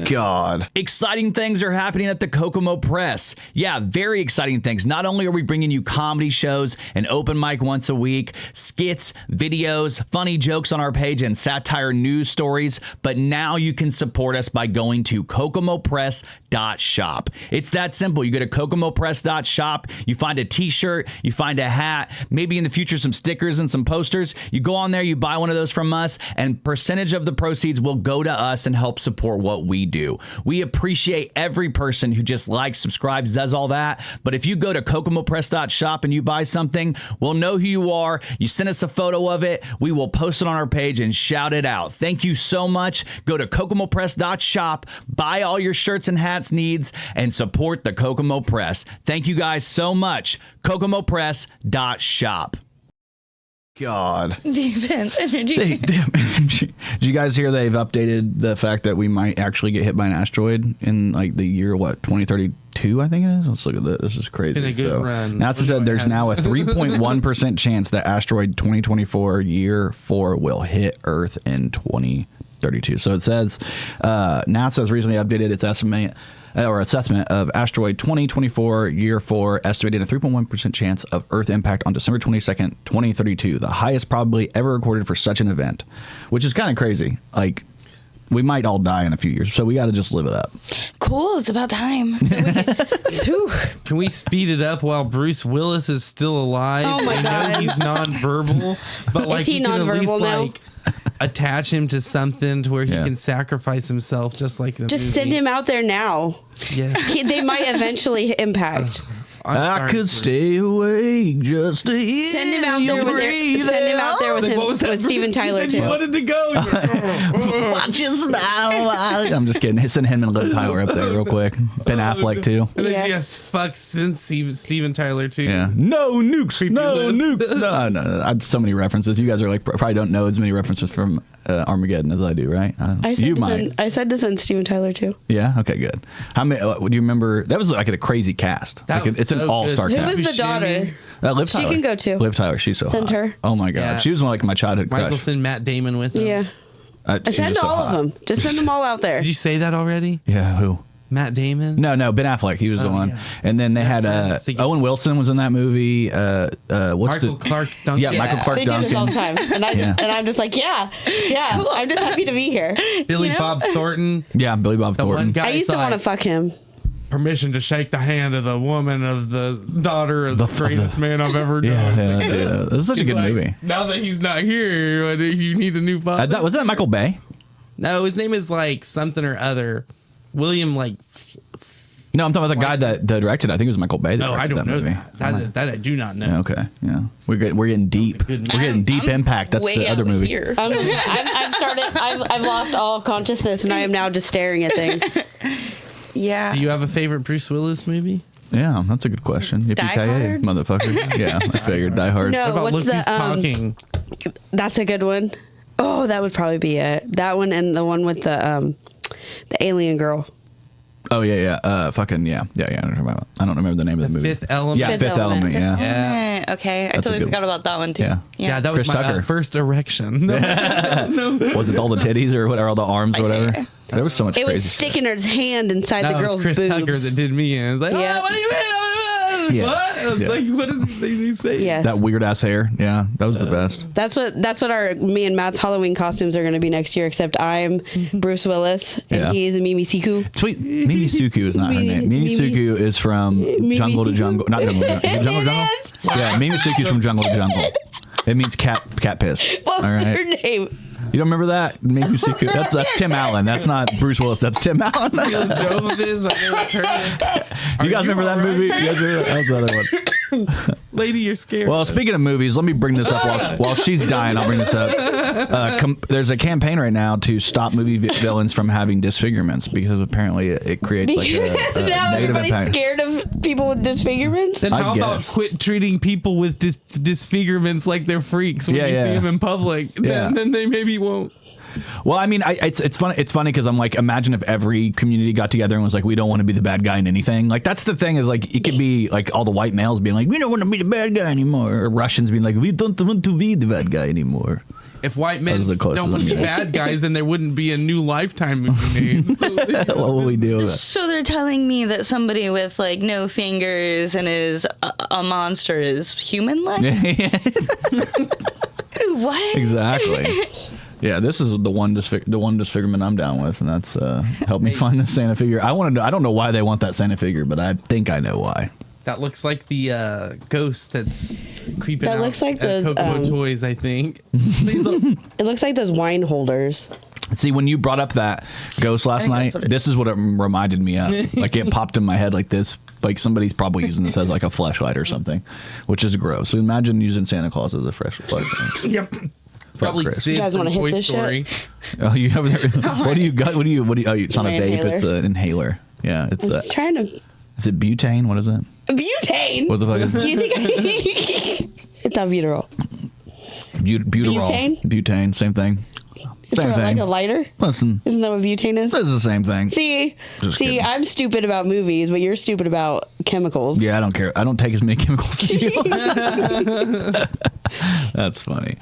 God. Exciting things are happening at the Kokomo Press. Yeah, very exciting things. Not only are we bringing you comedy shows, an open mic once a week, skits, videos, funny jokes on our page, and satire news stories, but now you can support us by going to kokomopress.shop. It's that simple. You go to kokomopress.shop, you find a t-shirt, you find a hat, maybe in the future some stickers and some posters. You go on there, you buy one of those from us, and percentage of the proceeds will go to us and help support what we do. We appreciate every person who just likes, subscribes, does all that. But if you go to kokomopress.shop and you buy something, we'll know who you are. You send us a photo of it. We will post it on our page and shout it out. Thank you so much. Go to kokomopress.shop, buy all your shirts and hats needs, and support the Kokomo Press. Thank you guys so much. kokomopress.shop. God. Defense energy. Did you guys hear they've updated the fact that we might actually get hit by an asteroid in like the year, 2032, I think it is? Let's look at this. This is crazy. Been a good run. NASA said there's now a 3.1% chance that asteroid 2024 year 4 will hit Earth in 2032. So it says NASA has recently updated its assessment of asteroid 2024 year 4, estimating a 3.1% chance of Earth impact on December 22nd, 2032, the highest probably ever recorded for such an event, which is kind of crazy. Like, we might all die in a few years, so we got to just live it up. Cool. It's about time. Can we speed it up while Bruce Willis is still alive? Oh my I know God. he's nonverbal, but like Is he you can at least, nonverbal now? like, attach him to something to where he Yeah. can sacrifice himself, just like the Just movie. send him out there now. Yeah. They might eventually impact. I'm I sorry, could Bruce. stay awake just to hear Send him out you there with breathe send him out there with Like, him what was that, with Steven Bruce? Tyler You said you too. wanted to go. Watch you smile. I'm just kidding. Send him and Liv Tyler up there real quick. Ben Affleck too. And then Yeah. yes, fuck since Steven Tyler too. Yeah. No nukes. No Liv. nukes. No. I have so many references. You guys are like probably don't know as many references from Armageddon as I do, right? You might. I said to send Steven Tyler too. Yeah. Okay. Good. How many? Do you remember? That was like a crazy cast. That Like, was it's an so all-star good. Who cast. was the daughter? Liv She Tyler. can go too. Liv Tyler. She's so Send hot. her. Oh my god. Yeah. She was one of, like my childhood crush. Michael send Matt Damon with him. Yeah. She Send was so all hot. of them. Just send them all out there. Did you say that already? Yeah. Who? Matt Damon? No, Ben Affleck. He was the one. yeah. And then they had friends together. Owen Wilson was in that movie. What's Michael the Clark Duncan. Yeah, Michael Clark They do this all the Duncan. time, and I'm just like, yeah. I'm just happy to be here. Billy You know? Bob Thornton. Yeah, Billy Bob The one Thornton. guy I used to want to fuck him. permission to shake the hand of the woman of the daughter of the greatest man I've ever known. Yeah. This is such a He's good like, movie. Now that he's not here, you need a new father. Wasn't that Michael Bay? No, his name is like something or other. William like. No, I'm talking about the guy that directed. I think it was Michael Bay. That No, I directed don't know movie. that I do not know. Yeah, okay, yeah, we're getting deep. We're good getting deep I'm impact. That's way the other out movie. Here. I've lost all consciousness, and I am now just staring at things. Yeah. Do you have a favorite Bruce Willis movie? Yeah, that's a good question. Yippee Die ki-yay, Hard? motherfucker. Yeah, I figured Die Hard. No. What about what's Look the, Who's Talking? That's a good one. Oh, that would probably be it. That one and the one with the alien girl. Oh yeah. Fucking yeah. I don't remember the name of the movie. Fifth Element? Yeah, Fifth Fifth Element. Element. Yeah. Yeah. Okay. I That's a totally good forgot one. about that one too. Yeah. Yeah, that was Chris my Tucker. first erection. No. Was it all the titties or whatever, all the arms or I see. whatever? There was so much It crazy. was sticking her hand inside That the was girl's Chris boobs. Tucker that did me in. It's like, Yeah. oh, what do you mean? Yeah. What? I was Yeah. like, what is he saying? Yes. That weird ass hair. Yeah, that was the best. That's what me and Matt's Halloween costumes are going to be next year. Except I'm Bruce Willis and Yeah. he's Mimi Siku. Sweet. Mimi Suku is not her name. Mimi Suku is from Jungle to Suku? Jungle. Not Jungle to Jungle. Is it Jungle to Jungle? Yes. Yeah, Mimi Suku is from Jungle to Jungle. It means cat piss. What All was right. her name? You don't remember that? Mimi Suku. That's Tim Allen. That's not Bruce Willis. That's Tim Allen. Bill Jovovich, I never heard it. You guys remember that movie? You guys remember that? That was the other one. Lady, you're scared. Well, speaking of movies, let me bring this up while she's dying. I'll bring this up. There's a campaign right now to stop movie villains from having disfigurements because apparently it creates like a Now negative everybody's impact. scared of people with disfigurements. then I how about guess. quit treating people with disfigurements like they're freaks when Yeah, you yeah. see them in public? Yeah. Then they maybe won't. Well, I mean, it's funny. It's funny because I'm like, imagine if every community got together and was like, we don't want to be the bad guy in anything. Like, that's the thing is like, it could be like all the white males being like, we don't want to be the bad guy anymore. Or Russians being like, we don't want to be the bad guy anymore. If white men don't want to be bad guys, then there wouldn't be a new Lifetime movie made. So, what will we do with that? So they're telling me that somebody with like no fingers and is a monster is human-like? What? Exactly. Yeah, this is the one disfigurement I'm down with, and that's help me find the Santa figure. I don't know why they want that Santa figure, but I think I know why. That looks like the ghost that's creeping out. That looks like at those Kokomo Toys, I think. Please look. It looks like those wine holders. See, when you brought up that ghost last night, this is what it reminded me of. Like, it popped in my head like this. Like, somebody's probably using this as like a fleshlight or something, which is gross. So imagine using Santa Claus as a fleshlight. Yep. Probably Sid You guys from wanna hit Toy this Story. shit? Oh, you have what do you got? What do you? Oh, it's not a My vape. inhaler. It's an inhaler. Yeah, it's I'm just trying to. is it butane? What is it? Butane. What the fuck is Do it? you think it's albuterol? Butyrol. Butane. Same thing. For Same like thing. a lighter? Listen, Isn't that what butane is? this is the same thing. See, Just kidding. I'm stupid about movies, but you're stupid about chemicals. Yeah, I don't care. I don't take as many chemicals as you. That's funny.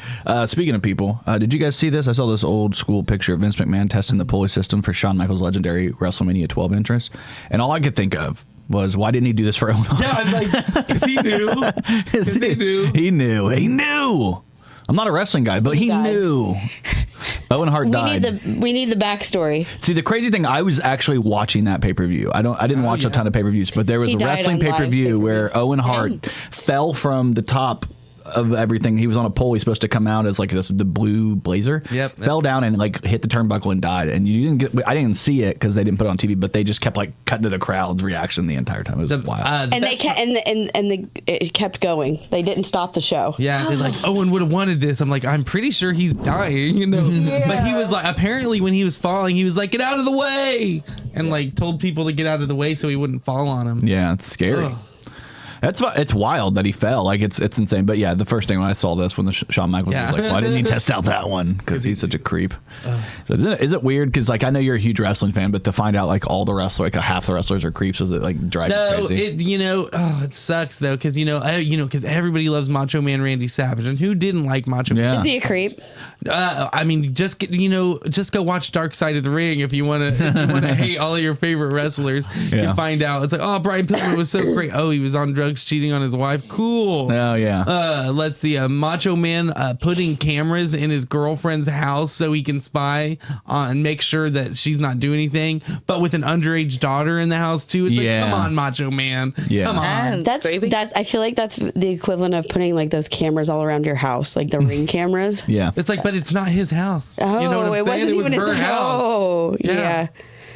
Speaking of people, did you guys see this? I saw this old school picture of Vince McMahon testing the pulley system for Shawn Michaels' legendary WrestleMania 12 entrance, and all I could think of was, why didn't he do this for Owen Hart? Yeah, I was like, because he knew. Because he knew. He knew. He knew. I'm not a wrestling guy, but he died. knew. Owen Hart died. We need the backstory. See, the crazy thing, I was actually watching that pay-per-view. I didn't watch a ton of pay-per-views, but there was He a died wrestling on live pay-per-view pay-per-view. where Owen Hart fell from the top of everything. He was on a pole. He's supposed to come out as like the blue blazer. Yep. Fell down and like hit the turnbuckle and died. And you didn't get. I didn't see it because they didn't put it on TV, but they just kept like cutting to the crowd's reaction the entire time. It was wild. And they kept, it kept going. They didn't stop the show. Yeah, they're like, Owen would have wanted this. I'm like, I'm pretty sure he's dying, you know. But he was like, apparently when he was falling, he was like, get out of the way, and like told people to get out of the way so he wouldn't fall on him. Yeah, it's scary. Ugh. It's wild that he fell. Like it's insane. But yeah, the first thing when I saw this, when the Shawn Michaels was like, why didn't he test out that one? Because he's such a creep. So is it weird? Because like I know you're a huge wrestling fan, but to find out like all the wrestlers, like half the wrestlers are creeps, does it like drive you crazy? It sucks though, because because everybody loves Macho Man Randy Savage, and who didn't like Macho Man? Yeah. Is he a creep? I mean, just go watch Dark Side of the Ring if you want to hate all of your favorite wrestlers. Yeah. And find out it's like, oh, Brian Pillman was so great. Oh, he was on drugs, cheating on his wife. Cool. Oh yeah. Let's see. Macho Man putting cameras in his girlfriend's house so he can spy and make sure that she's not doing anything. But with an underage daughter in the house too. It's Yeah. like, come on, Macho Man. Yeah. Come on. That's I feel like that's the equivalent of putting like those cameras all around your house, like the Ring cameras. Yeah. It's like, but it's not his house. Oh, You know what I'm it saying? wasn't It was even her his house. Oh, yeah.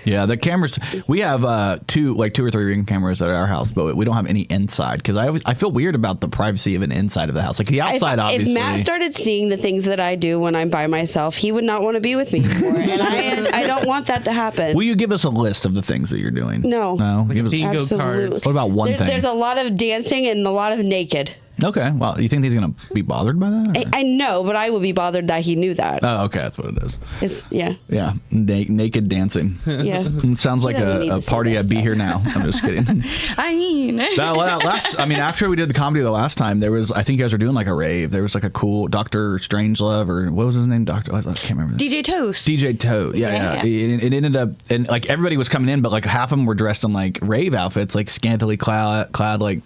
Yeah, the cameras. We have two or three Ring cameras at our house, but we don't have any inside because I feel weird about the privacy of an inside of the house. Like the outside, obviously. If Matt started seeing the things that I do when I'm by myself, he would not want to be with me anymore, and I don't want that to happen. Will you give us a list of the things that you're doing? No. Like Give a us, bingo card. Absolutely. what about one thing? There's a lot of dancing and a lot of naked. Okay. Well, you think he's gonna be bothered by that? or- I know, but I would be bothered that he knew that. Oh, okay. That's what it is. It's yeah. Yeah, naked dancing. It sounds like doesn't need a to see party that I'd be stuff. here now. I'm just kidding. I mean, After we did the comedy the last time, there was, I think you guys were doing like a rave. There was like a cool Dr. Strangelove, or what was his name? I can't remember. DJ Toast. DJ Toad. Yeah. It ended up, and like everybody was coming in, but like half of them were dressed in like rave outfits, like scantily clad. Like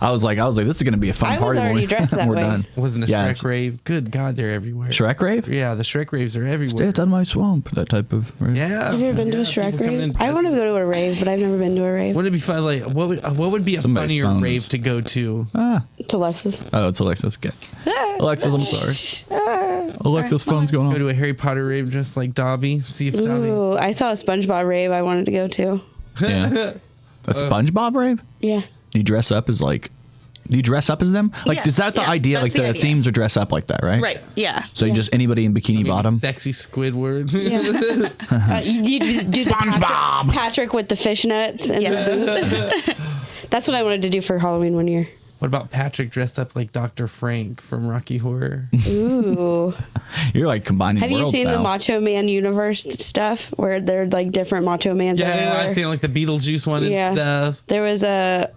I was like, this is gonna be a fun I was party. when already we- dressed that we're way. done. Wasn't a Yeah, Shrek rave? Good God, they're everywhere. Shrek rave? Yeah, the Shrek raves are everywhere. Stay out of my swamp. That type of rave. Yeah. Have you ever been to a Shrek people coming in rave? I want to go to a rave, but I've never been to a rave. Wouldn't it be fun? Like, what would be a Somebody's funnier phone rave is- to go to? To Lexus. Oh, it's Alexis. Good. Alexis, I'm sorry. Alexis' phone's going Go on. to a Harry Potter rave dressed like Dobby. See if Dobby. Ooh, I saw a SpongeBob rave I wanted to go to. Yeah. A SpongeBob rave? Yeah. You dress up as like. Do you dress up as them? Like, Yeah, is that the yeah, idea? that's Like, the the idea. themes are dress up like that, right? Right. Yeah. So you just anybody in Bikini Bottom? Sexy Squidward. You do the SpongeBob. Patrick with the fishnets and Yeah. the boots. That's what I wanted to do for Halloween one year. What about Patrick dressed up like Dr. Frank from Rocky Horror? Ooh. You're like combining Have you worlds seen the now. Macho Man universe stuff where they're like different Macho Mans Yeah, everywhere? I've seen like the Beetlejuice one and Yeah. stuff. There was at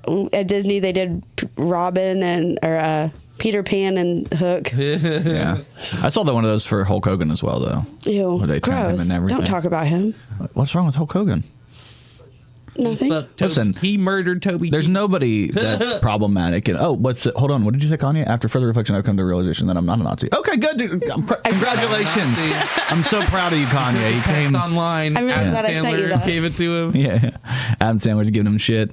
Disney they did Robin or Peter Pan and Hook. Yeah. I saw that one of those for Hulk Hogan as well, though. Ew, Where they turn him gross. and everything. Don't talk about him. What's wrong with Hulk Hogan? Nothing. Fuck Toby. Listen, He murdered Toby. There's nobody that's problematic. And hold on. What did you say, Kanye? After further reflection, I've come to the realization that I'm not a Nazi. Okay, good. Congratulations. I'm so proud of you, Kanye. He came. online. I remember that I sent you Sandler that. gave it to him. Yeah. Adam Sandler's giving him shit.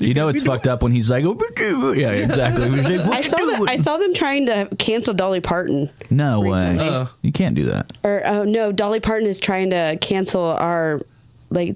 You know it's fucked up when he's like, yeah, exactly. I saw them trying to cancel Dolly Parton. No way. recently. You can't do that. Or no, Dolly Parton is trying to cancel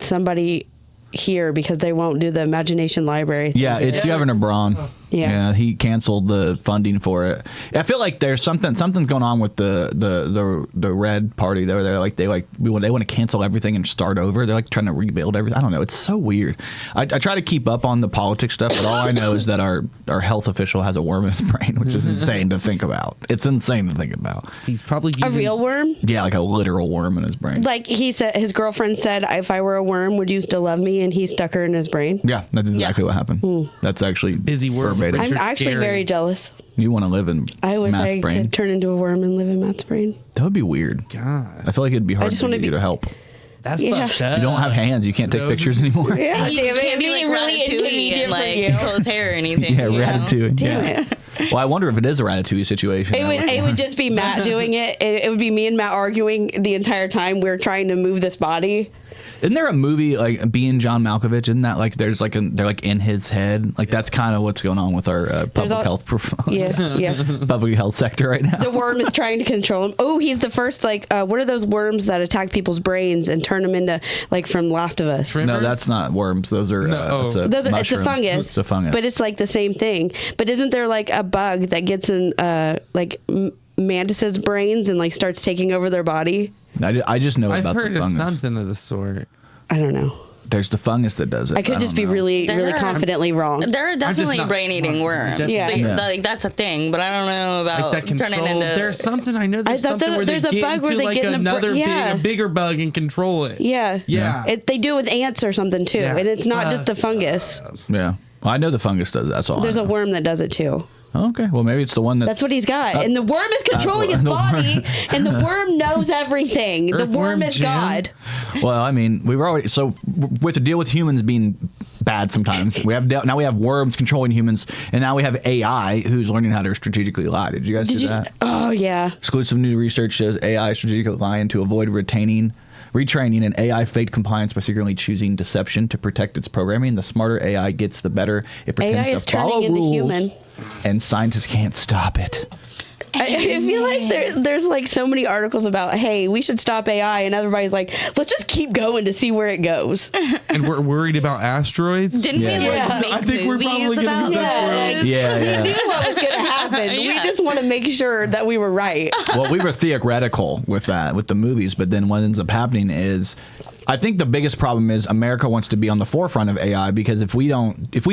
somebody here because they won't do the Imagination Library thing. Yeah, it's Governor Braun. Yeah. He canceled the funding for it. I feel like there's something's going on with the Red Party. They're like they want to cancel everything and start over. They're like trying to rebuild everything. I don't know. It's so weird. I try to keep up on the politics stuff, but all I know is that our health official has a worm in his brain, which is insane to think about. It's insane to think about. He's probably A real worm? Yeah, like a literal worm in his brain. Like he said, his girlfriend said, "If I were a worm, would you still love me?" And he stuck her in his brain. Yeah, that's exactly what happened. That's actually Busy worm. verbatim. I'm Richard actually Scary. very jealous. You want to live in I wish Matt's I brain? could turn into a worm and live in Matt's brain. That would be weird. God, I feel like it'd be hard just to wanna get you be- to help. that's Yeah. fucked up. You don't have hands. You can't take pictures anymore. Yeah, You can't be like Ratatouille and like control his hair or anything. Yeah, you know? Ratatouille. Damn yeah. it. Well, I wonder if it is a Ratatouille situation. It would just be Matt doing it. It would be me and Matt arguing the entire time we're trying to move this body. Isn't there a movie like Being John Malkovich? Isn't that like they're like in his head? Like that's kind of what's going on with our public health public health sector right now. The worm is trying to control him. Oh, he's the first what are those worms that attack people's brains and turn them into from Last of Us? No, that's not worms. Those are it's a It's a mushroom. fungus. It's a fungus. But it's like the same thing. But isn't there like a bug that gets in mantises' brains and like starts taking over their body? I just know I've about heard the of fungus. something of the sort. I don't know. There's the fungus that does it. I could just be don't know. really There are- confidently wrong. There are definitely not brain-eating smart. worms. That's- Yeah. Yeah. Like that's a thing, but I don't know about Like that turning control. into. There's something I know. There's I thought something where there's they a get bug where into they like get in the another yeah. a bigger bug and control it. Yeah. Yeah. They do it with ants or something too. Yeah. And it's not just the fungus. Yeah. Well, I know the fungus does it. That's all. There's I a know. worm that does it too. Okay. Well, maybe it's the one That's what he's got. And the worm is controlling his the worm. body. And the worm knows everything. The worm Earthworm is Jim? God. Well, I mean, we've already with the deal with humans being bad sometimes. Now we have worms controlling humans, and now we have AI who's learning how to strategically lie. Did you guys see that? Oh yeah. Exclusive new research shows AI strategically lying to avoid retraining an AI faked compliance by secretly choosing deception to protect its programming. The smarter AI gets, the better it pretends AI is to follow turning into rules, human. and scientists can't stop it. I feel like there's like so many articles about, hey, we should stop AI, and everybody's like, let's just keep going to see where it goes. And we're worried about asteroids. Didn't Yeah. we like Yeah. make I think we're probably movies gonna about be that? that like, Yeah, we yeah. knew what was going to happen. We Yeah. just want to make sure that we were right. Well, we were theoretical with that, with the movies, but then what ends up happening is, I think the biggest problem is America wants to be on the forefront of AI, because if we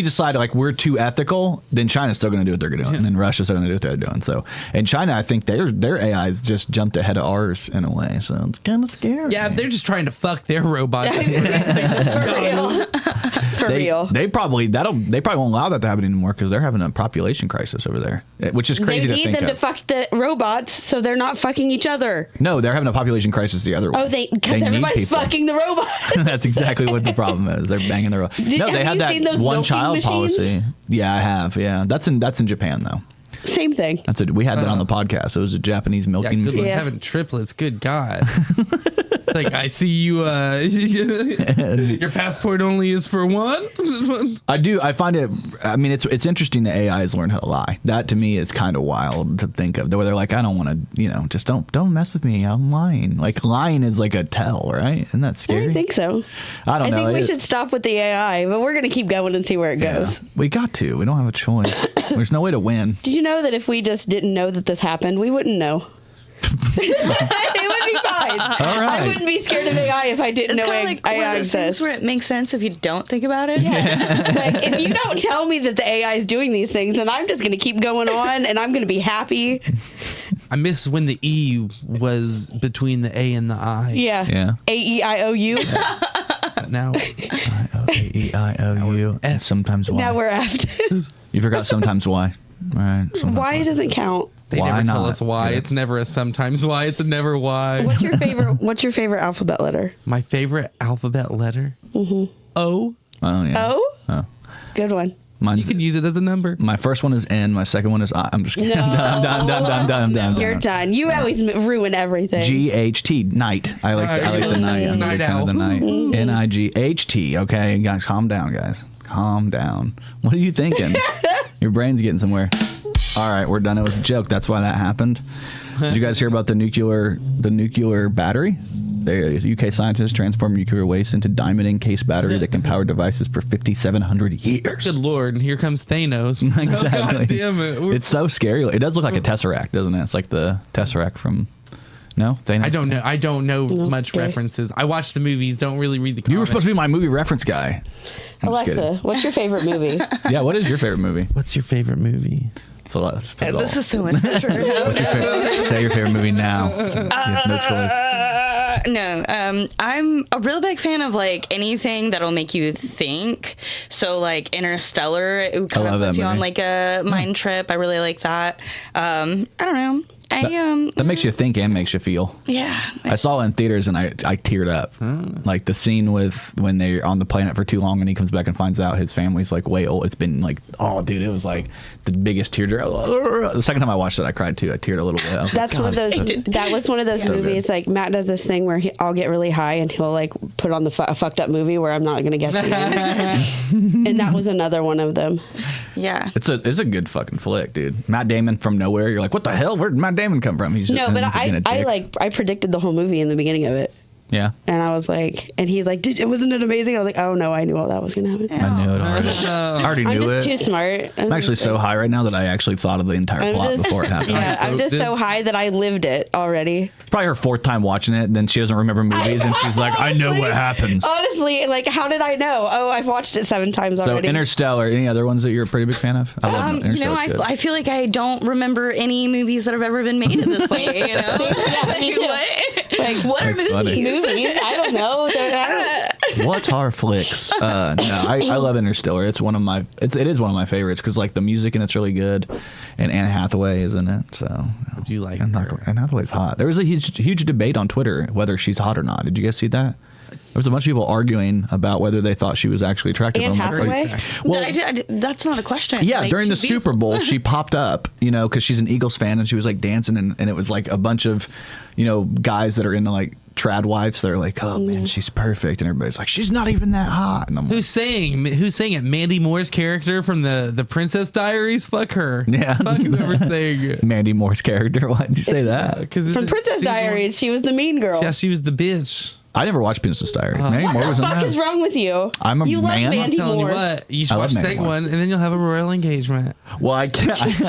decide like we're too ethical, then China's still going to do what they're doing, and Russia's still going to do what they're doing. So, and China, I think their AI's just jumped ahead of ours in a way, so it's kind of scary. Yeah, they're just trying to fuck their robots. For real. For real. They probably won't allow that to happen anymore because they're having a population crisis over there, which is They crazy to need think them to of. fuck the robots so they're not fucking each other. No, they're having a population crisis the other way. Oh, because need everybody's people. fucking the robots. That's exactly what the problem is. They're banging their. No, have they had you that seen those one milking child machines? policy. Yeah, I have. Yeah, that's in Japan though. Same thing. We had that on the podcast. It was a Japanese Yeah, milking good luck machine. Yeah. having triplets. Good God. Like, I see you, your passport only is for one? I find it, I mean, it's interesting that AI has learned how to lie. That to me is kind of wild to think of, where they're like, I don't want to, just don't mess with me. I'm lying. Like, lying is like a tell, right? Isn't that scary? I think so. I don't know. I think we should stop with the AI, but we're going to keep going and see where it goes. We got to. We don't have a choice. There's no way to win. Did you know that if we just didn't know that this happened, we wouldn't know? It would be fine. All right. I wouldn't be scared of AI if I didn't It's know kind of like one AI of those things exists. where it makes sense if you don't think about it. Like, if you don't tell me that the AI is doing these things, then I'm just going to keep going on and I'm going to be happy. I miss when the E was between the A and the I. Yeah. Yeah. A-E-I-O-U. But now A-E-I-O-U. And sometimes Y. Now we're after. You forgot sometimes Y. All right. Sometimes Why doesn't count? they Why never tell not? us why. Yeah. It's never a sometimes why. It's a never why. What's your favorite alphabet letter? My favorite alphabet letter? O. Oh, yeah. O? Oh. Good one. You Mine's, could use it as a number. my first one is N. My second one is I. I'm just kidding. No. I'm done. You're done. You always ruin everything. G-H-T, night. I like the night. I'm Night kind of owl. the night. N-I-G-H-T. Okay, guys, calm down, guys. Calm down. What are you thinking? Your brain's getting somewhere. All right, we're done. It was a joke. That's why that happened. Did you guys hear about the nuclear battery? The UK scientists transformed nuclear waste into diamond encased battery that can power devices for 5,700 years. Good Lord. And here comes Thanos. Exactly. Oh, God damn it. It's so scary. It does look like a Tesseract, doesn't it? It's like the Tesseract from... No? Thanos? I don't know much okay. references. I watch the movies. Don't really read the comics. You were supposed to be my movie reference guy. I'm just kidding. Alexa, what's your favorite movie? Yeah, what is your favorite movie? What's your favorite movie? So let's This is so much pressure. say your favorite movie now. You have no choice. No, I'm a real big fan of like anything that'll make you think. So like Interstellar, it kind love of that puts you on movie. like a mind trip. I really like that. I don't know. That makes you think and makes you feel. Yeah. I saw it in theaters and I teared up. Like the scene with when they're on the planet for too long and he comes back and finds out his family's like way old. It's been like, oh, dude, it was like the biggest tearjerker. The second time I watched it, I cried too. I teared a little bit. I was That's like, one of God, those. That was one of those So good. movies. Like Matt does this thing where I'll get really high and he'll like put on a fucked up movie where I'm not going to guess the end. And that was another one of them. Yeah. It's a good fucking flick, dude. Matt Damon from nowhere. You're like, what the hell? Where did Matt Damon come from? He's just, No, but he's being a dick. I predicted the whole movie in the beginning of it. Yeah. And I was like, and he's like, wasn't it amazing? I was like, oh no, I knew all that was going to happen. I knew it already. I already I'm knew just it. too smart. I'm actually so high right now that I actually thought of the entire plot before it happened. Yeah, I'm just so this- high that I lived it already. It's probably her fourth time watching it. Then she doesn't remember movies, and she's like, I know what happens. Honestly, like, how did I know? Oh, I've watched it 7 times So already. Interstellar. Any other ones that you're a pretty big fan of? I love Interstellar's good. I feel like I don't remember any movies that have ever been made at this point. You know, Yeah, me too. What? Like, What are That's funny. movies? movies? I don't know. What are flicks? No, I love Interstellar. It is one of my favorites because like the music in it's really good, and Anne Hathaway is in it. So Do you like Anne Hathaway's hot. There was a huge debate on Twitter whether she's hot or not. Did you guys see that? There was a bunch of people arguing about whether they thought she was actually attractive. Anne I'm like, Hathaway? well, That's not a question. yeah, Like, during the she's Super beautiful. Bowl, she popped up, because she's an Eagles fan, and she was like dancing, and it was like a bunch of, guys that are into like trad wives that are like, oh man, she's perfect, and everybody's like, she's not even that hot. And I'm like, Who's saying it? Mandy Moore's character from the Princess Diaries? Fuck her. Yeah. Fuck whoever's saying it. Mandy Moore's character? Why did you say that? From Princess Diaries, she was the mean girl. Yeah, she was the bitch. I never watched Princess Diaries. Mandy Moore What was the in fuck that. is wrong with you? I'm a you man. love I'm Mandy Telling you Moore. what, you should I love watch the Mandy second Moore. one, and then you'll have a royal engagement. Well, I can't. There's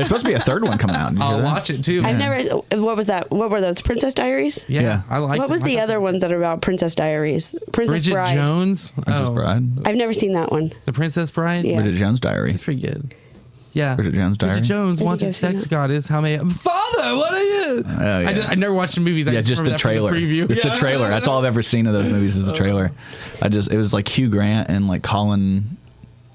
supposed to be a third one coming out. Did you hear I'll that? watch it too. I've man. never. What was that? What were those? Princess Diaries? Yeah, I like. What was the other ones that are about Princess Diaries? Princess Bridget Bride. Jones. Princess Bride. I've never seen that one. The Princess Bride. Yeah. Bridget Jones' Diary. It's pretty good. Yeah. Bridget Jones' Diary. Bridget Jones, think wanted I've seen sex that. goddess. How may Father? What are you? Oh, yeah. I never watched the movies. I Yeah, just remember the that from trailer. preview. Just Yeah. the trailer. That's all I've ever seen of those movies is the trailer. It was like Hugh Grant and like Colin.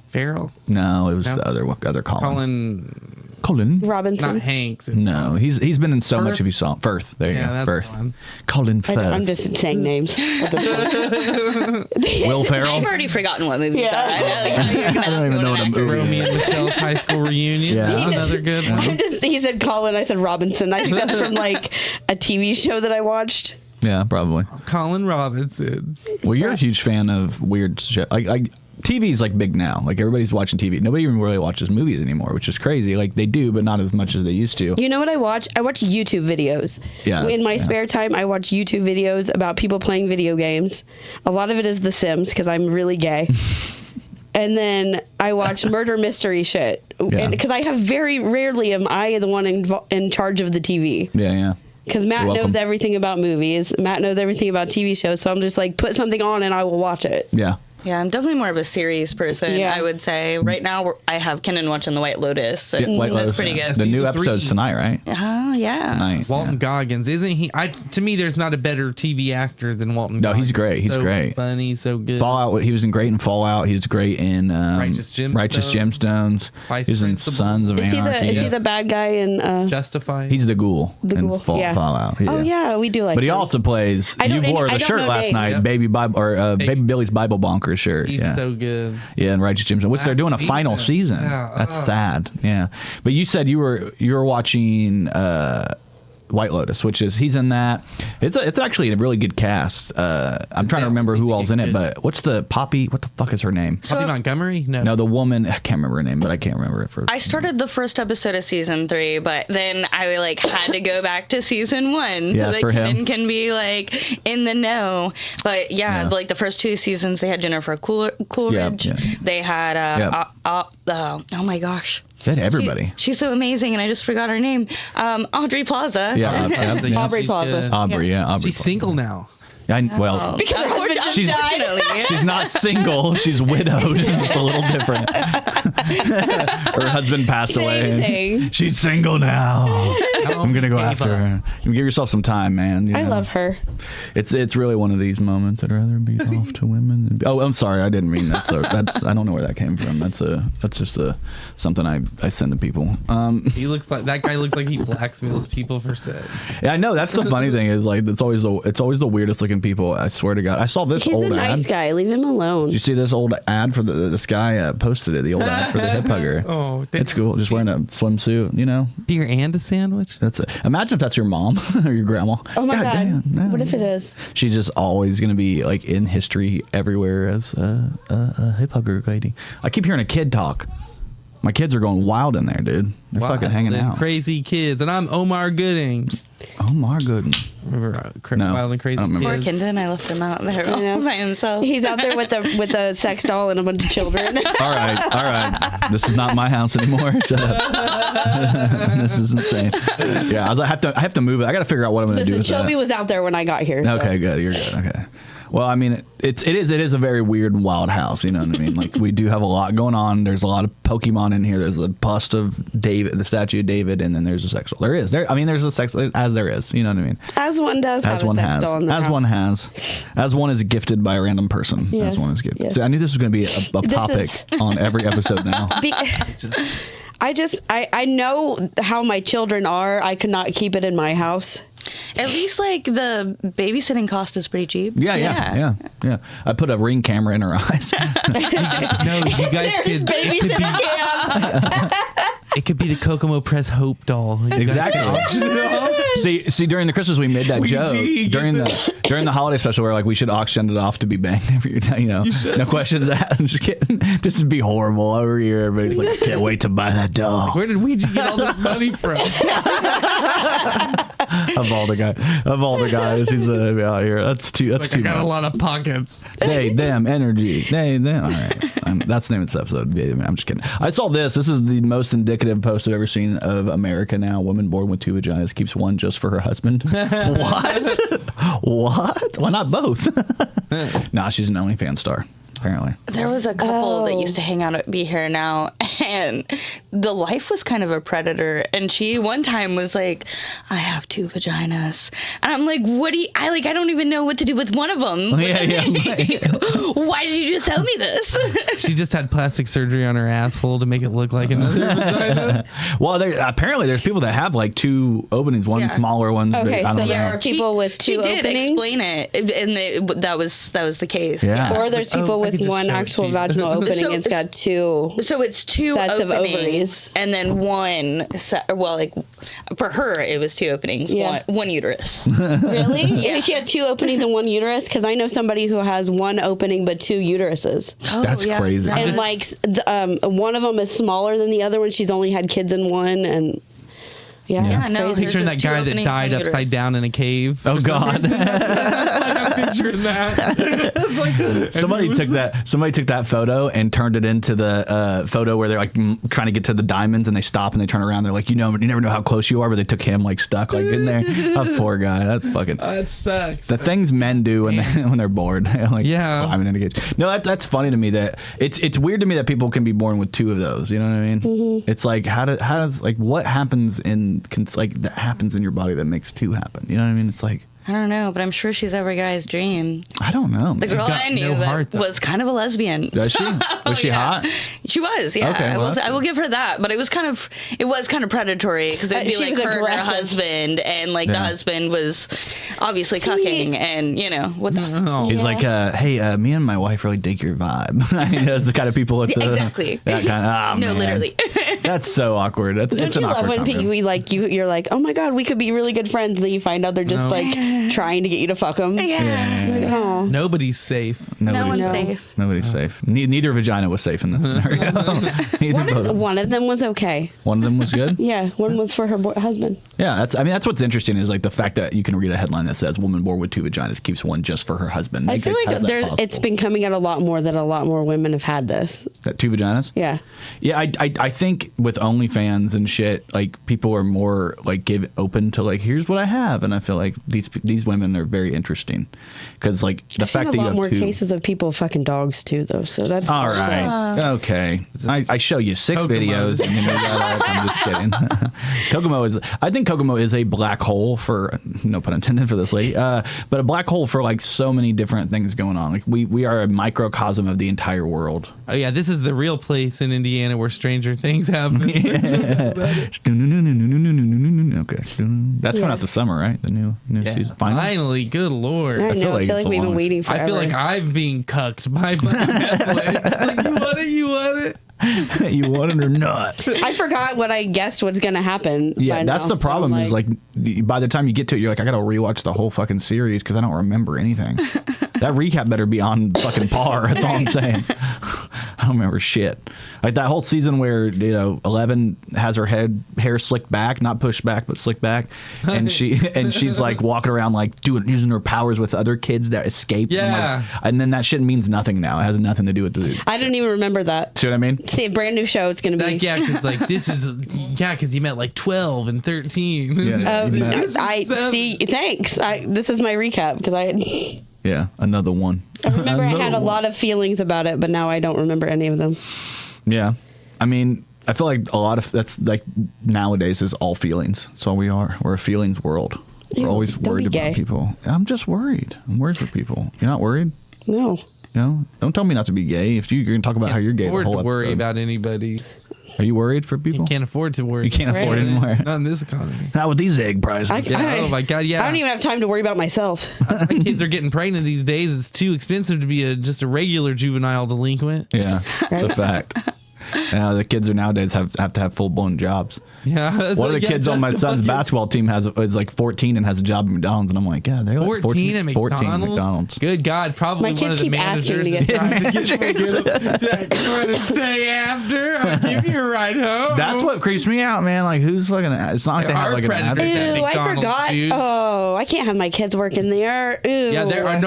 Farrell. No, it was No. the other Colin. Colin. Robinson. Not Hanks. No, he's been in so Firth? much. If you saw Firth, there you Yeah, go. that's Firth. the one. Colin Firth. I'm just saying names. At this point. Will Ferrell. I've already forgotten what movies Yeah. are. I don't even know what a movie Romy is. and Michelle's high school reunion. Yeah. That's another good one. He said Colin. I said Robinson. I think that's from like a TV show that I watched. Yeah, probably. Colin Robinson. Well, you're a huge fan of weird shit. Like TV's like big now. Like everybody's watching TV. Nobody even really watches movies anymore, which is crazy. Like they do, but not as much as they used to. You know what I watch? I watch YouTube videos. Yeah, In my yeah. spare time, I watch YouTube videos about people playing video games. A lot of it is The Sims because I'm really gay. And then I watch murder mystery shit. Yeah. Because I have very rarely am I the one in charge of the TV. Yeah, yeah. Because Matt You're welcome. knows everything about movies. Matt knows everything about TV shows. So I'm just like, put something on and I will watch it. Yeah. Yeah, I'm definitely more of a series person, Yeah. I would say. Right now, I have Kenan watching The White Lotus. And Yeah, White that's Lotus, pretty yeah. good. The new Season episode's 3. tonight, right? Oh, yeah. Nice. Walton yeah. Goggins, isn't he? To me, there's not a better TV actor than Walton. No, Goggins. he's great. He's so great. Funny, so good. Fallout. He was great in Fallout. He was great in Righteous Gemstones. He was in Principal. Sons of Is Anarchy. he the bad guy in... Justified. He's the ghoul in Ghoul, yeah. Fallout. Oh, yeah, we do like But he him. also plays. I You don't- wore I the don't shirt know last names. night, Yep. Baby Billy's Bible Bonker shirt. He's yeah. so good. Yeah, and Righteous Gemstones, which they're Last doing a final season. season. Yeah, That's sad. Yeah, but you said you were watching White Lotus, which is he's in that. It's actually a really good cast. I'm trying to remember who all's in it, but what's the Poppy? What the fuck is her name? Poppy Montgomery? No, the woman. I can't remember her name, but I can't remember it for. I started the first episode of season 3, but then I had to go back to season 1 Yeah, so that for him. Kenan can be in the know. But yeah, Yeah. the first 2 seasons, they had Jennifer Coolidge. Yeah. They had oh my gosh. They had everybody. She's so amazing, and I just forgot her name. Audrey Plaza. Yeah, Yeah, Aubrey she's Plaza. good. Aubrey. Yeah, Aubrey. She's single now. Well, Because her husband just she's- died. Unfortunately. she's not single. She's widowed. It's a little different. Her husband passed Same away. thing. She's single now. I'm gonna go Gave after up. her. You give yourself some time, man. you I know. love her. It's really one of these moments. I'd rather be off to women. Oh, I'm sorry. I didn't mean that. So I don't know where that came from. That's just something I send to people. He looks like that guy. Looks like he blackmails people for sex. Yeah, I know. That's the funny thing is like it's always the weirdest looking people. I swear to God. I saw this He's old a nice ad. guy. Leave him alone. Did you see this old ad for this guy posted it? The old ad for the hip hugger. Oh, It's cool. Just wearing a swimsuit, you know. Beer and a sandwich. That's it. Imagine if that's your mom or your grandma. Oh my God. damn, no. What if it is? She's just always gonna be like in history everywhere as a hip hugger lady. I keep hearing a kid talk. My kids are going wild in there, dude. They're fucking hanging Wild and out. Crazy kids, and I'm Omar Gooding. Oh my goodness. Remember No, Wild and Crazy I don't remember. Poor Kids? Kenan, I left him out there know. all by himself. He's out there with a sex doll and a bunch of children. All right. This is not my house anymore. Shut up. This is insane. Yeah, I have to move it. I got to figure out what I'm going to do Listen, with Shelby that. was out there when I got here. so- Okay, good. You're good. Okay. Well, I mean, it is a very weird and wild house. You know what I mean? Like we do have a lot going on. There's a lot of Pokemon in here. There's a bust of David, the statue of David, and then there's a sexual. There's a sex as there is. You know what I mean? As one does have As one a sex has. doll in the As house. one has. As one is gifted by a random person. Yes. As one is gifted. Yes. So I knew this was going to be a This topic is- on every episode now. I know how my children are. I could not keep it in my house. At least the babysitting cost is pretty cheap. Yeah. I put a Ring camera in her eyes. No, you guys could. It could be the Kokomo Press Hope doll. You guys Exactly. could auction it off. See, during the Christmas we made that joke. During the holiday special, we're like, we should auction it off to be banged every year. You know, no questions asked. I'm just kidding. This would be horrible over here. Everybody's like, I can't wait to buy that doll. Where did Ouija get all this money from? Of all the guys, he's out here. That's too. That's Like, too I got much. a lot of pockets. They, them, energy. They, them. All right. That's the name of this episode. I'm just kidding. I saw this. This is the most indicative post I've ever seen of America now. Woman born with 2 vaginas keeps one just for her husband. What? What? Why not both? Nah, she's an OnlyFans star, apparently. There was a couple that used to hang out at Be Here Now, and the wife was kind of a predator. And she one time was like, "I have 2 vaginas," and I'm like, "What do you?" I don't even know what to do with one of them. Yeah. Why did you just tell me this? She just had plastic surgery on her asshole to make it look like another vagina. Well, apparently there's people that have like 2 openings, one Yeah. smaller, one Okay, big. I so don't there know. are people with 2 she did openings? explain it, and that was the case. Yeah. Or there's Oh, people I with could just one show it actual to you. vaginal opening. So- It's got 2. So it's 2 Sets of openings, ovaries. and then one. For her, it was 2 openings. Yeah. One uterus. Really? Yeah. She had 2 openings and 1 uterus? Because I know somebody who has 1 opening but 2 uteruses. That's crazy. that And is- like one of them is smaller than the other one. She's only had kids in one, and yeah, Yeah, it's no, crazy. Picturing There's that 2 guy that openings, died 1 uterus. upside down in a cave. Oh for some God. reason. I'm picturing that. It's like, Somebody took that photo and turned it into the photo where they're like trying to get to the diamonds and they stop and they turn around. They're like, you never know how close you are, but they took him like stuck like in there. That poor guy. That's fucking. That sucks. The things men do when they're bored, like climbing into cage. No, that's funny to me. That it's weird to me that people can be born with two of those. You know what I mean? Mm-hmm. It's like how does like what happens that happens in your body that makes two happen? You know what I mean? It's like. I don't know, but I'm sure she's every guy's dream. I don't know. The girl I knew was kind of a lesbian. Does she? Was she hot? She was, yeah. Okay, I will give her that, but it was kind of predatory because it would be like her and her husband, and like the husband was obviously cucking, and what the He's like, hey, me and my wife really dig your vibe. I mean, that's the kind of people with exactly that kind of. Literally. That's so awkward. Don't you love when you're like, oh my god, we could be really good friends, and then you find out they're just like trying to get you to fuck them. Yeah. Like, oh. Nobody's safe. No one's safe. Nobody's safe. Neither vagina was safe in this scenario. One of them was okay. One of them was good? Yeah, one was for her husband. Yeah, that's what's interesting is like the fact that you can read a headline that says woman born with two vaginas keeps one just for her husband. I feel like it's been coming out a lot more that a lot more women have had this. That two vaginas? Yeah. Yeah, I think with OnlyFans and shit, like people are more like open to like, here's what I have, and I feel like these women are very interesting because like the fact that you have a lot more two cases of people fucking dogs too, though. So that's all right. Okay, I show you 6 videos. And I'm just kidding. I think Kokomo is a black hole for no pun intended for this lady, but a black hole for like so many different things going on. Like we are a microcosm of the entire world. Oh yeah, this is the real place in Indiana where stranger things happen. Okay, that's coming out this summer, right? The new season. Finally, good lord! I feel like we've been waiting forever. I feel like I'm being cucked by Netflix. Like, you want it? You want it or not? I forgot what I guessed was going to happen. Yeah, that's the problem. Is like by the time you get to it, you're like, I got to rewatch the whole fucking series because I don't remember anything. That recap better be on fucking par. That's all I'm saying. I don't remember shit. Like that whole season where 11 has her hair slicked back, not pushed back, but slicked back, and she's like walking around like using her powers with other kids that escaped. Yeah, and then that shit means nothing now. It has nothing to do with the. I don't even remember that. See what I mean? See, a brand new show. It's gonna be because you met like 12 and 13. Yeah, Thanks. This is my recap because Yeah, another one. I remember I had a lot of feelings about it, but now I don't remember any of them. Yeah. I mean, I feel like a lot of that's like nowadays is all feelings. That's all we are. We're a feelings world. We're always worried about people. I'm just worried. I'm worried for people. You're not worried? No. Don't tell me not to be gay. If you're going to talk about how you're gay the whole episode. Worry about anybody. Are you worried for people? You can't afford to worry. You can't afford it anymore. Not in this economy. Not with these egg prices. Oh my god, yeah. I don't even have time to worry about myself. That's why kids are getting pregnant these days. It's too expensive to be just a regular juvenile delinquent. Yeah, it's a fact. Yeah, the kids nowadays have to have full-blown jobs. Yeah. One of the kids on my son's basketball team is like 14 and has a job at McDonald's, and I'm like, yeah, they're like 14 at McDonald's. Good God, probably my one of the keep managers is trying to stay after. I'll give you a ride home. That's what creeps me out, man. Like, who's fucking? It's not like they have like an address. Ew, I forgot. Dude. Oh, I can't have my kids working there. Ew. Yeah, there are.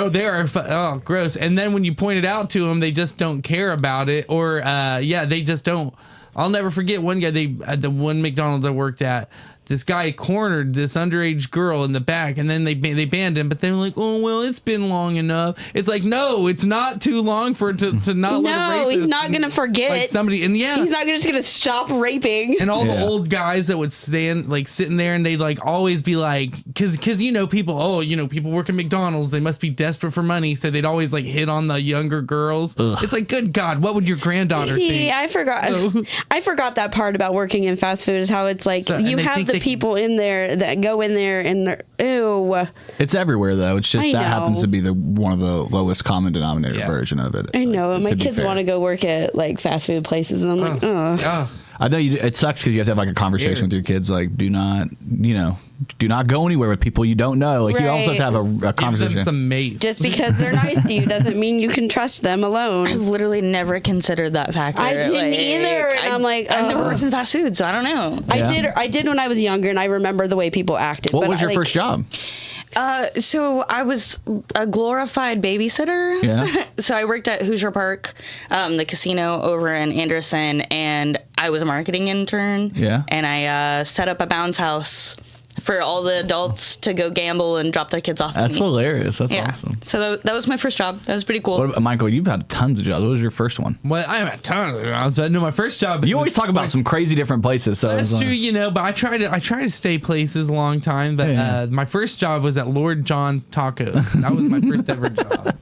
Oh, gross. And then when you point it out to them, they just don't care about it, or they just don't. I'll never forget one guy. At the one McDonald's I worked at, this guy cornered this underage girl in the back, and then they banned him. But they were like, "Oh well, it's been long enough." It's like, no, it's not too long for it to not. No, he's not gonna forget like somebody, and he's not just gonna stop raping. And all the old guys that would stand like sitting there, and they'd like always be like, because people, people work at McDonald's, they must be desperate for money, so they'd always like hit on the younger girls. Ugh. It's like, good God, what would your granddaughter think? I forgot that part about working in fast food is how it's like you have the people in there that go in there and they're ew. It's everywhere though. It's just that happens to be one of the lowest common denominator version of it. I know. My kids want to go work at like fast food places, and I'm like, oh. I know it sucks because you have to have like a conversation with your kids. Like, do not go anywhere with people you don't know. Like, you also have to have a conversation. Give them some mates. Just because they're nice to you doesn't mean you can trust them alone. I've literally never considered that factor. I didn't either. And I'm like, I've never worked in fast food, so I don't know. I did when I was younger, and I remember the way people acted. What was your first job? So I was a glorified babysitter. Yeah. So I worked at Hoosier Park, the casino over in Anderson, and I was a marketing intern. Yeah. And I set up a bounce house for all the adults to go gamble and drop their kids off. That's at me. hilarious. That's Yeah. awesome. So that was my first job. That was pretty cool. What about, Michael, you've had tons of jobs. What was your first one? Well, I have tons of jobs, but no, my first job. You always talk about some crazy different places. So That's it's true, you know, but I try to stay places a long time. But Yeah. my first job was at Lord John's Tacos. That was my first ever job.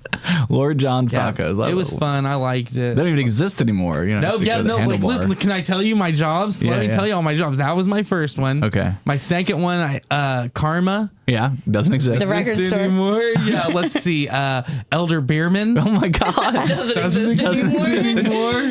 Lord John's Yeah. Tacos. It was fun. I liked it. They don't even exist anymore. You know, No, have to yeah, go to the no. Like, Handlebar. listen, can I tell you my jobs? Yeah, Let me yeah. tell you all my jobs. That was my first one. Okay. My second one, Karma. Yeah, doesn't exist. The record Existed store. anymore. Yeah, let's see. Elder Beerman. Oh my God. Doesn't exist anymore. anymore.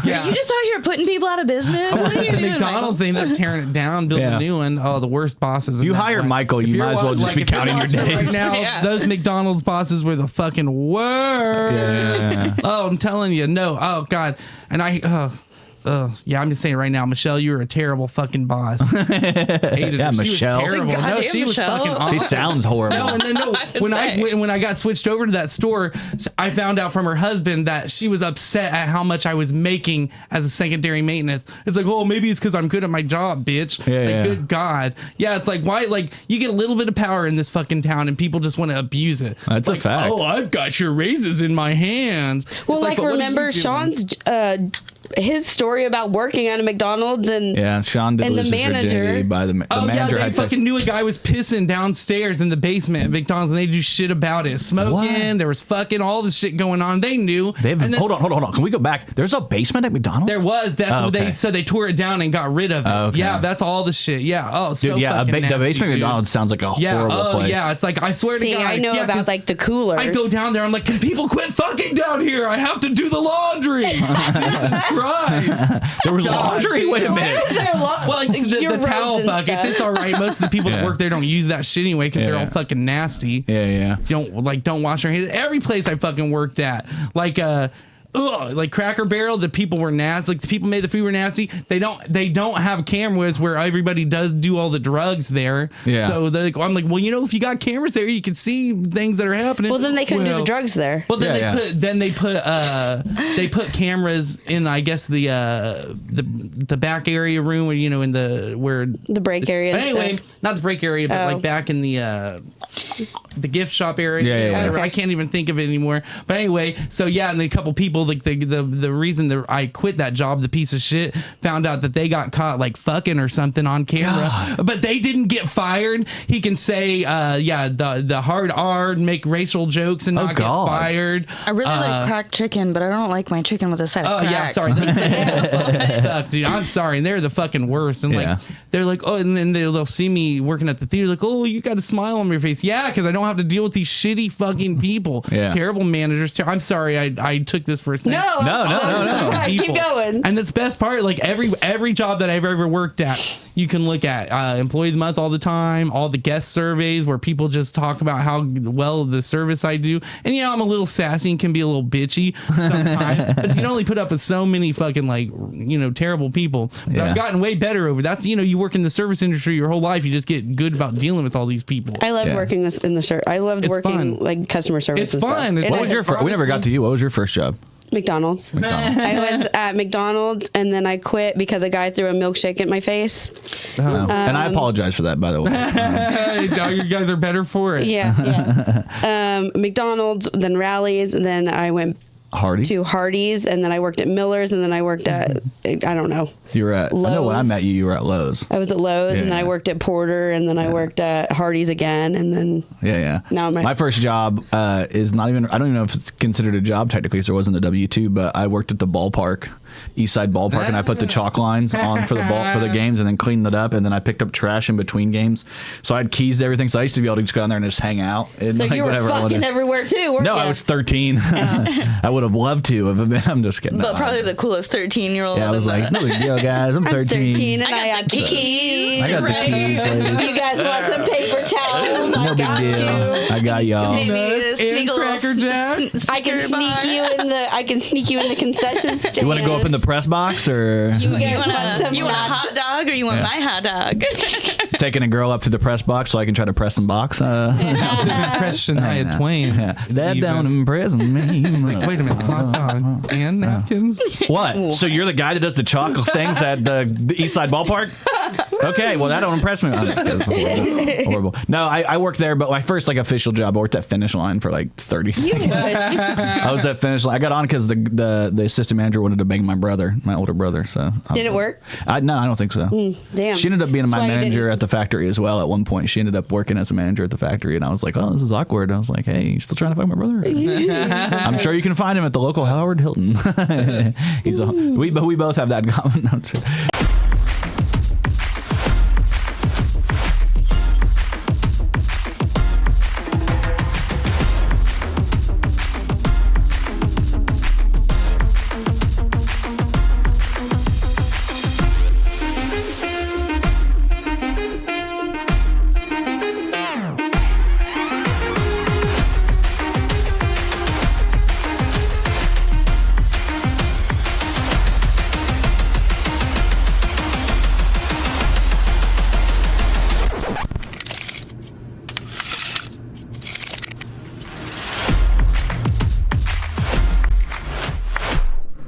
Yeah. You just out here putting people out of business. What are you At doing, McDonald's, they ended up tearing it down, building Yeah. a new one. Oh, the worst bosses. in You that hired one. Michael, If you you're might as well just be if you're counting your watching days. Right now, Yeah. those McDonald's bosses were the fucking worst. Yeah. Oh, I'm telling you, no. Oh God, and yeah, I'm just saying right now, Michelle, you were a terrible fucking boss. Hated Yeah, her. Michelle. She was terrible. God No, damn, she was Michelle. fucking She awful. sounds horrible. No, and then when I got switched over to that store, I found out from her husband that she was upset at how much I was making as a secondary maintenance. It's like, oh, maybe it's because I'm good at my job, bitch. Yeah, like, yeah. good God. Yeah, it's like, why? Like, you get a little bit of power in this fucking town, and people just want to abuse it. That's a like, fact. Oh, I've got your raises in my hands. Well, It's like but what are you remember doing? Sean's his story about working at a McDonald's and Yeah, Sean did And the lose his virginity manager- by the Oh yeah, manager they had sex. fucking knew a guy was pissing downstairs in the basement at McDonald's, and they do shit about it. Smoking, What? there was fucking all this shit going on. They knew. They have, And then- hold on. Can we go back? There's a basement at McDonald's? There was. That's Oh, what okay. they so they tore it down and got rid of it. Oh, okay. Yeah, that's all the shit. Yeah. Oh, so Dude, yeah, fucking the nasty, basement at dude. McDonald's sounds like a Yeah. horrible Oh place. yeah. It's like I swear see, to God. I know yeah, about 'cause like the coolers. I go down there. I'm like, can people quit fucking down here? I have to do the laundry. Jesus Christ. There was laundry. Wait a minute. Well, like Your the towel robes and buckets, stuff. it's all right. Most of the people Yeah. that work there don't use that shit anyway because they're Yeah. all fucking nasty. Yeah. Don't wash their hands. Every place I fucking worked at, like Cracker Barrel, the people were nasty. Like the people made the food were nasty. They don't have cameras where everybody does do all the drugs there. Yeah. So I'm like, well, you know, if you got cameras there, you can see things that are happening. Well, then they couldn't do the Well, drugs there. Well, then Yeah, they put cameras in, I guess, the back area room where, you know, in where The break area. but And anyway, stuff. not the break area, but Oh. like back in the gift shop area. Yeah. Whatever. I can't even think of it anymore. But anyway, so yeah, and a couple people, like the reason that I quit that job, the piece of shit, found out that they got caught like fucking or something on camera. God. But they didn't get fired. He can say, the hard R, make racial jokes and Oh, not God. get fired. I really like cracked chicken, but I don't like my chicken with a side of Oh crack. yeah, sorry. They suck, dude. I'm sorry, and they're the fucking worst. And Yeah. like, they're like, oh, and then they'll see me working at the theater, like, oh, you got a smile on your face, yeah, because I don't have to deal with these shitty fucking people, Yeah. terrible managers. I'm sorry, I took this for a second. No. Right, keep going. And that's the best part. Like every job that I've ever worked at, you can look at Employee of the Month all the time, all the guest surveys where people just talk about how well the service I do. And you know, I'm a little sassy and can be a little bitchy sometimes, but you can only put up with so many fucking terrible people. But Yeah. I've gotten way better over. That's you work in the service industry your whole life, you just get good about dealing with all these people. I loved Yeah. working in the shirt. I loved It's working fun. like customer service. It's and stuff. fun. It's And What I- was your first? We never got to you. What was your first job? McDonald's. McDonald's. I was at McDonald's and then I quit because a guy threw a milkshake at my face. And I apologize for that, by the way. Now you guys are better for it. Yeah. McDonald's, then Rally's, and then I went Hardy. to Hardee's, and then I worked at Miller's, and then I worked at I don't know. You were at. I know when I Lowe's. met you, you were at Lowe's. I was at Lowe's, and then I Yeah. worked at Porter, and then I worked at Hardee's again, and then Yeah. Now I'm my first job is not even. I don't even know if it's considered a job technically, because there wasn't a W-2. But I worked at the ballpark, East Side Ballpark, and I put the chalk lines on for the games, and then cleaned it up, and then I picked up trash in between games. So I had keys to everything. So I used to be able to just go down there and just hang out. And so you were whatever I fucking wanted. everywhere too. Weren't No, you? I was 13. I would have loved to have been. I'm just kidding. But No, probably the coolest 13-year-old. Yeah, I was like, no big deal, guys. I'm 13. 13, and I got the keys. I got the keys, ladies. You guys want some paper towels? No I big got deal. you. I got y'all. Maybe Nuts sneak and a little Cracker Jack. I can sneak you in the concession stand. You want to go up in open the press box or You want some a hot dog or you want my hot dog? taking a girl up to the press box so I can try to press some box? Press Shania Twain. That don't impress me. Wait a minute. Hot dogs and napkins. What? So you're the guy that does the chocolate things at the East Side Ballpark? Okay, well that don't impress me. That's horrible. No, I worked there, but my first official job, I worked at Finish Line for 30 seconds. I was at Finish Line. I got on because the assistant manager wanted to bang my older brother. So Did it work? No, I don't think so. Damn. She ended up being That's my why you manager didn't- at the factory as well. At one point, she ended up working as a manager at the factory, and I was like, "Oh, this is awkward." I was like, "Hey, you still trying to fuck my brother?" I'm sure you can find him at the local Howard Hilton. We both have that in common. No, I'm just kidding.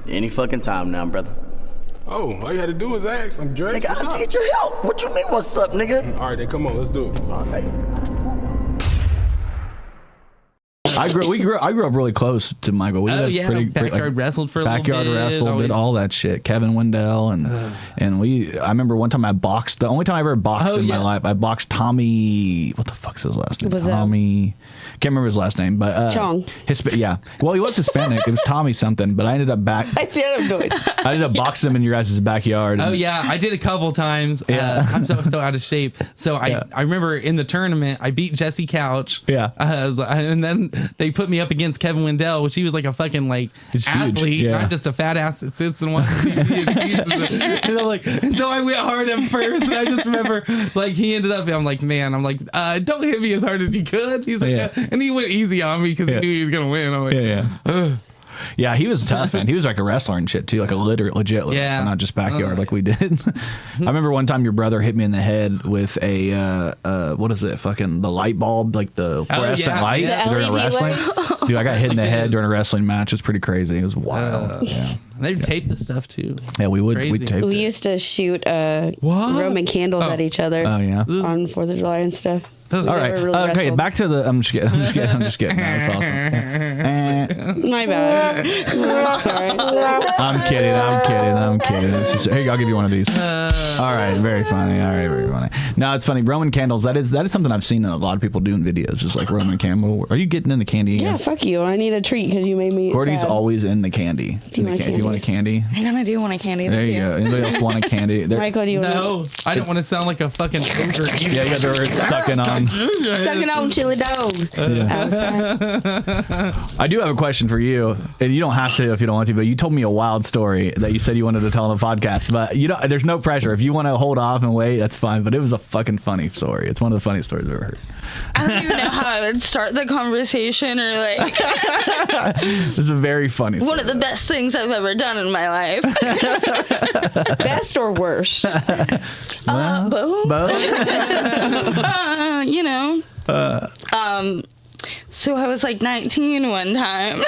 Any fucking time now, brother. Oh, all you had to do was ask. I'm dressed. Nigga, What's I up? need your help. What you mean, what's up, nigga? All right, then come on, let's do it. All right. I grew up really close to Michael. We lived Backyard wrestled for a little bit. Backyard wrestled, did all that shit. Kevin Wendell and I remember one time I boxed. The only time I ever boxed in my life, I boxed Tommy. What the fuck's his last name? Was that- Tommy. Can't remember his last name, but Chong. Yeah. Well, he was Hispanic. It was Tommy something, but I ended up I ended up boxing him in your guys' backyard. Oh yeah, I did a couple times. Yeah. I'm so out of shape. So I remember in the tournament I beat Jesse Couch. Yeah. And then they put me up against Kevin Wendell, which he was like a fucking He's huge. athlete, Yeah. not just a fat ass that sits and watches TV. and so I went hard at first, and I just remember he ended up. I'm like, don't hit me as hard as you could. He's like, Yeah. and he went easy on me because he knew he was gonna win. I'm like, Yeah. Yeah, he was tough, man. He was like a wrestler and shit too, like a legit, Yeah. not just backyard like we did. I remember one time your brother hit me in the head with a what is it? Fucking the light bulb, like the fluorescent light yeah. The during a LED wrestling. lights? Dude, I got hit in the head during a wrestling match. It was pretty crazy. It was wild. Yeah. They taped the stuff too. Yeah, we would. Crazy. We taped We it. used to shoot What? Roman candles at each other Oh yeah. on 4th of July and stuff. All right. Never really Okay. wrestled. Back to the. I'm just kidding. I'm just kidding. That's awesome. Yeah. My bad. Sorry. I'm kidding. It's just, hey, I'll give you one of these. All right. Very funny. All right. Very funny. No, it's funny. Roman candles. That is something I've seen a lot of people do in videos. Just like Roman candle. Are you getting into candy again? Yeah, fuck you. I need a treat because you made me. Courtney's sad. always in the candy. you want If you want a candy, I kind of do want a candy. there you go. Anybody else want a candy? Michael, do you want No, I don't want to sound like a fucking ogre. Yeah, you got the sucking on. sucking on chili dog? I do have a question for you, and you don't have to if you don't want to. But you told me a wild story that you said you wanted to tell on the podcast. But you don't. There's no pressure. If you want to hold off and wait, that's fine. But it was a fucking funny story. It's one of the funniest stories I've ever heard. I don't even know how I would start the conversation or This is a very funny story. one of the best things I've ever done in my life. Best or worst? Both. You know. So I was 19 one time.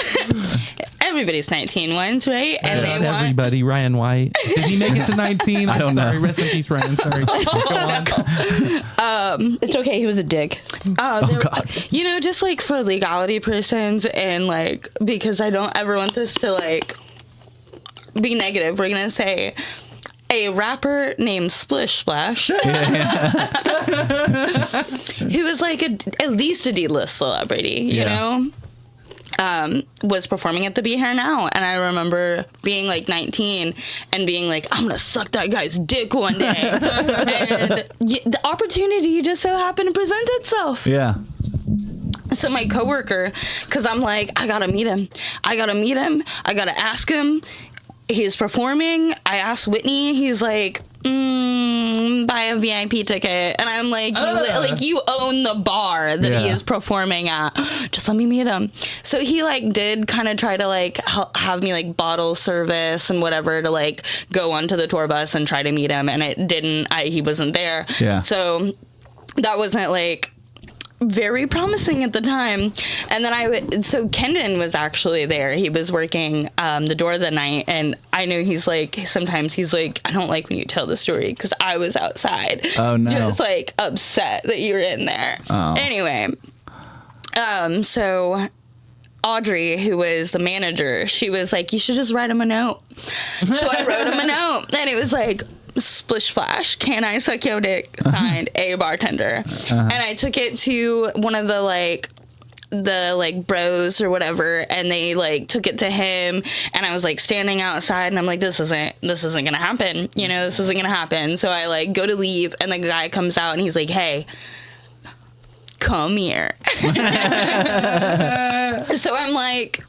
Everybody's 19 once, right? And Not they want. everybody. Ryan White. Did he make it to 19? I don't know. Sorry. Rest in peace, Ryan. Sorry. Go on. It's okay. He was a dick. God. You know, just for legality purposes and because I don't ever want this to be negative, we're gonna say a rapper named Splish Splash, who was at least a D-list celebrity, you know, was performing at the Be Here Now, and I remember being 19 and being I'm gonna suck that guy's dick one day, and the opportunity just so happened to present itself. Yeah. So my coworker, because I'm I gotta meet him, I gotta ask him. He's performing. I asked Whitney. He's buy a VIP ticket. And I'm like, you own the bar that he is performing at. Just let me meet him. So he like did kind of try to like have me like bottle service and whatever to like go onto the tour bus and try to meet him. And it didn't, he wasn't there. Yeah. So that wasn't like very promising at the time. And then so Kendon was actually there. He was working the door the night, and I know sometimes he's like, I don't like when you tell the story because I was outside. Oh no. Just like upset that you were in there. Oh. Anyway, so Audrey, who was the manager, she was like, you should just write him a note. So I wrote him a note, and it was like, splish splash, can I suck your dick? Signed, a bartender. And I took it to one of the bros or whatever, and they like took it to him, and I was like standing outside, and I'm like, this isn't gonna happen, this isn't gonna happen. So I like go to leave, and the guy comes out, and he's like, hey, come here. So I'm like,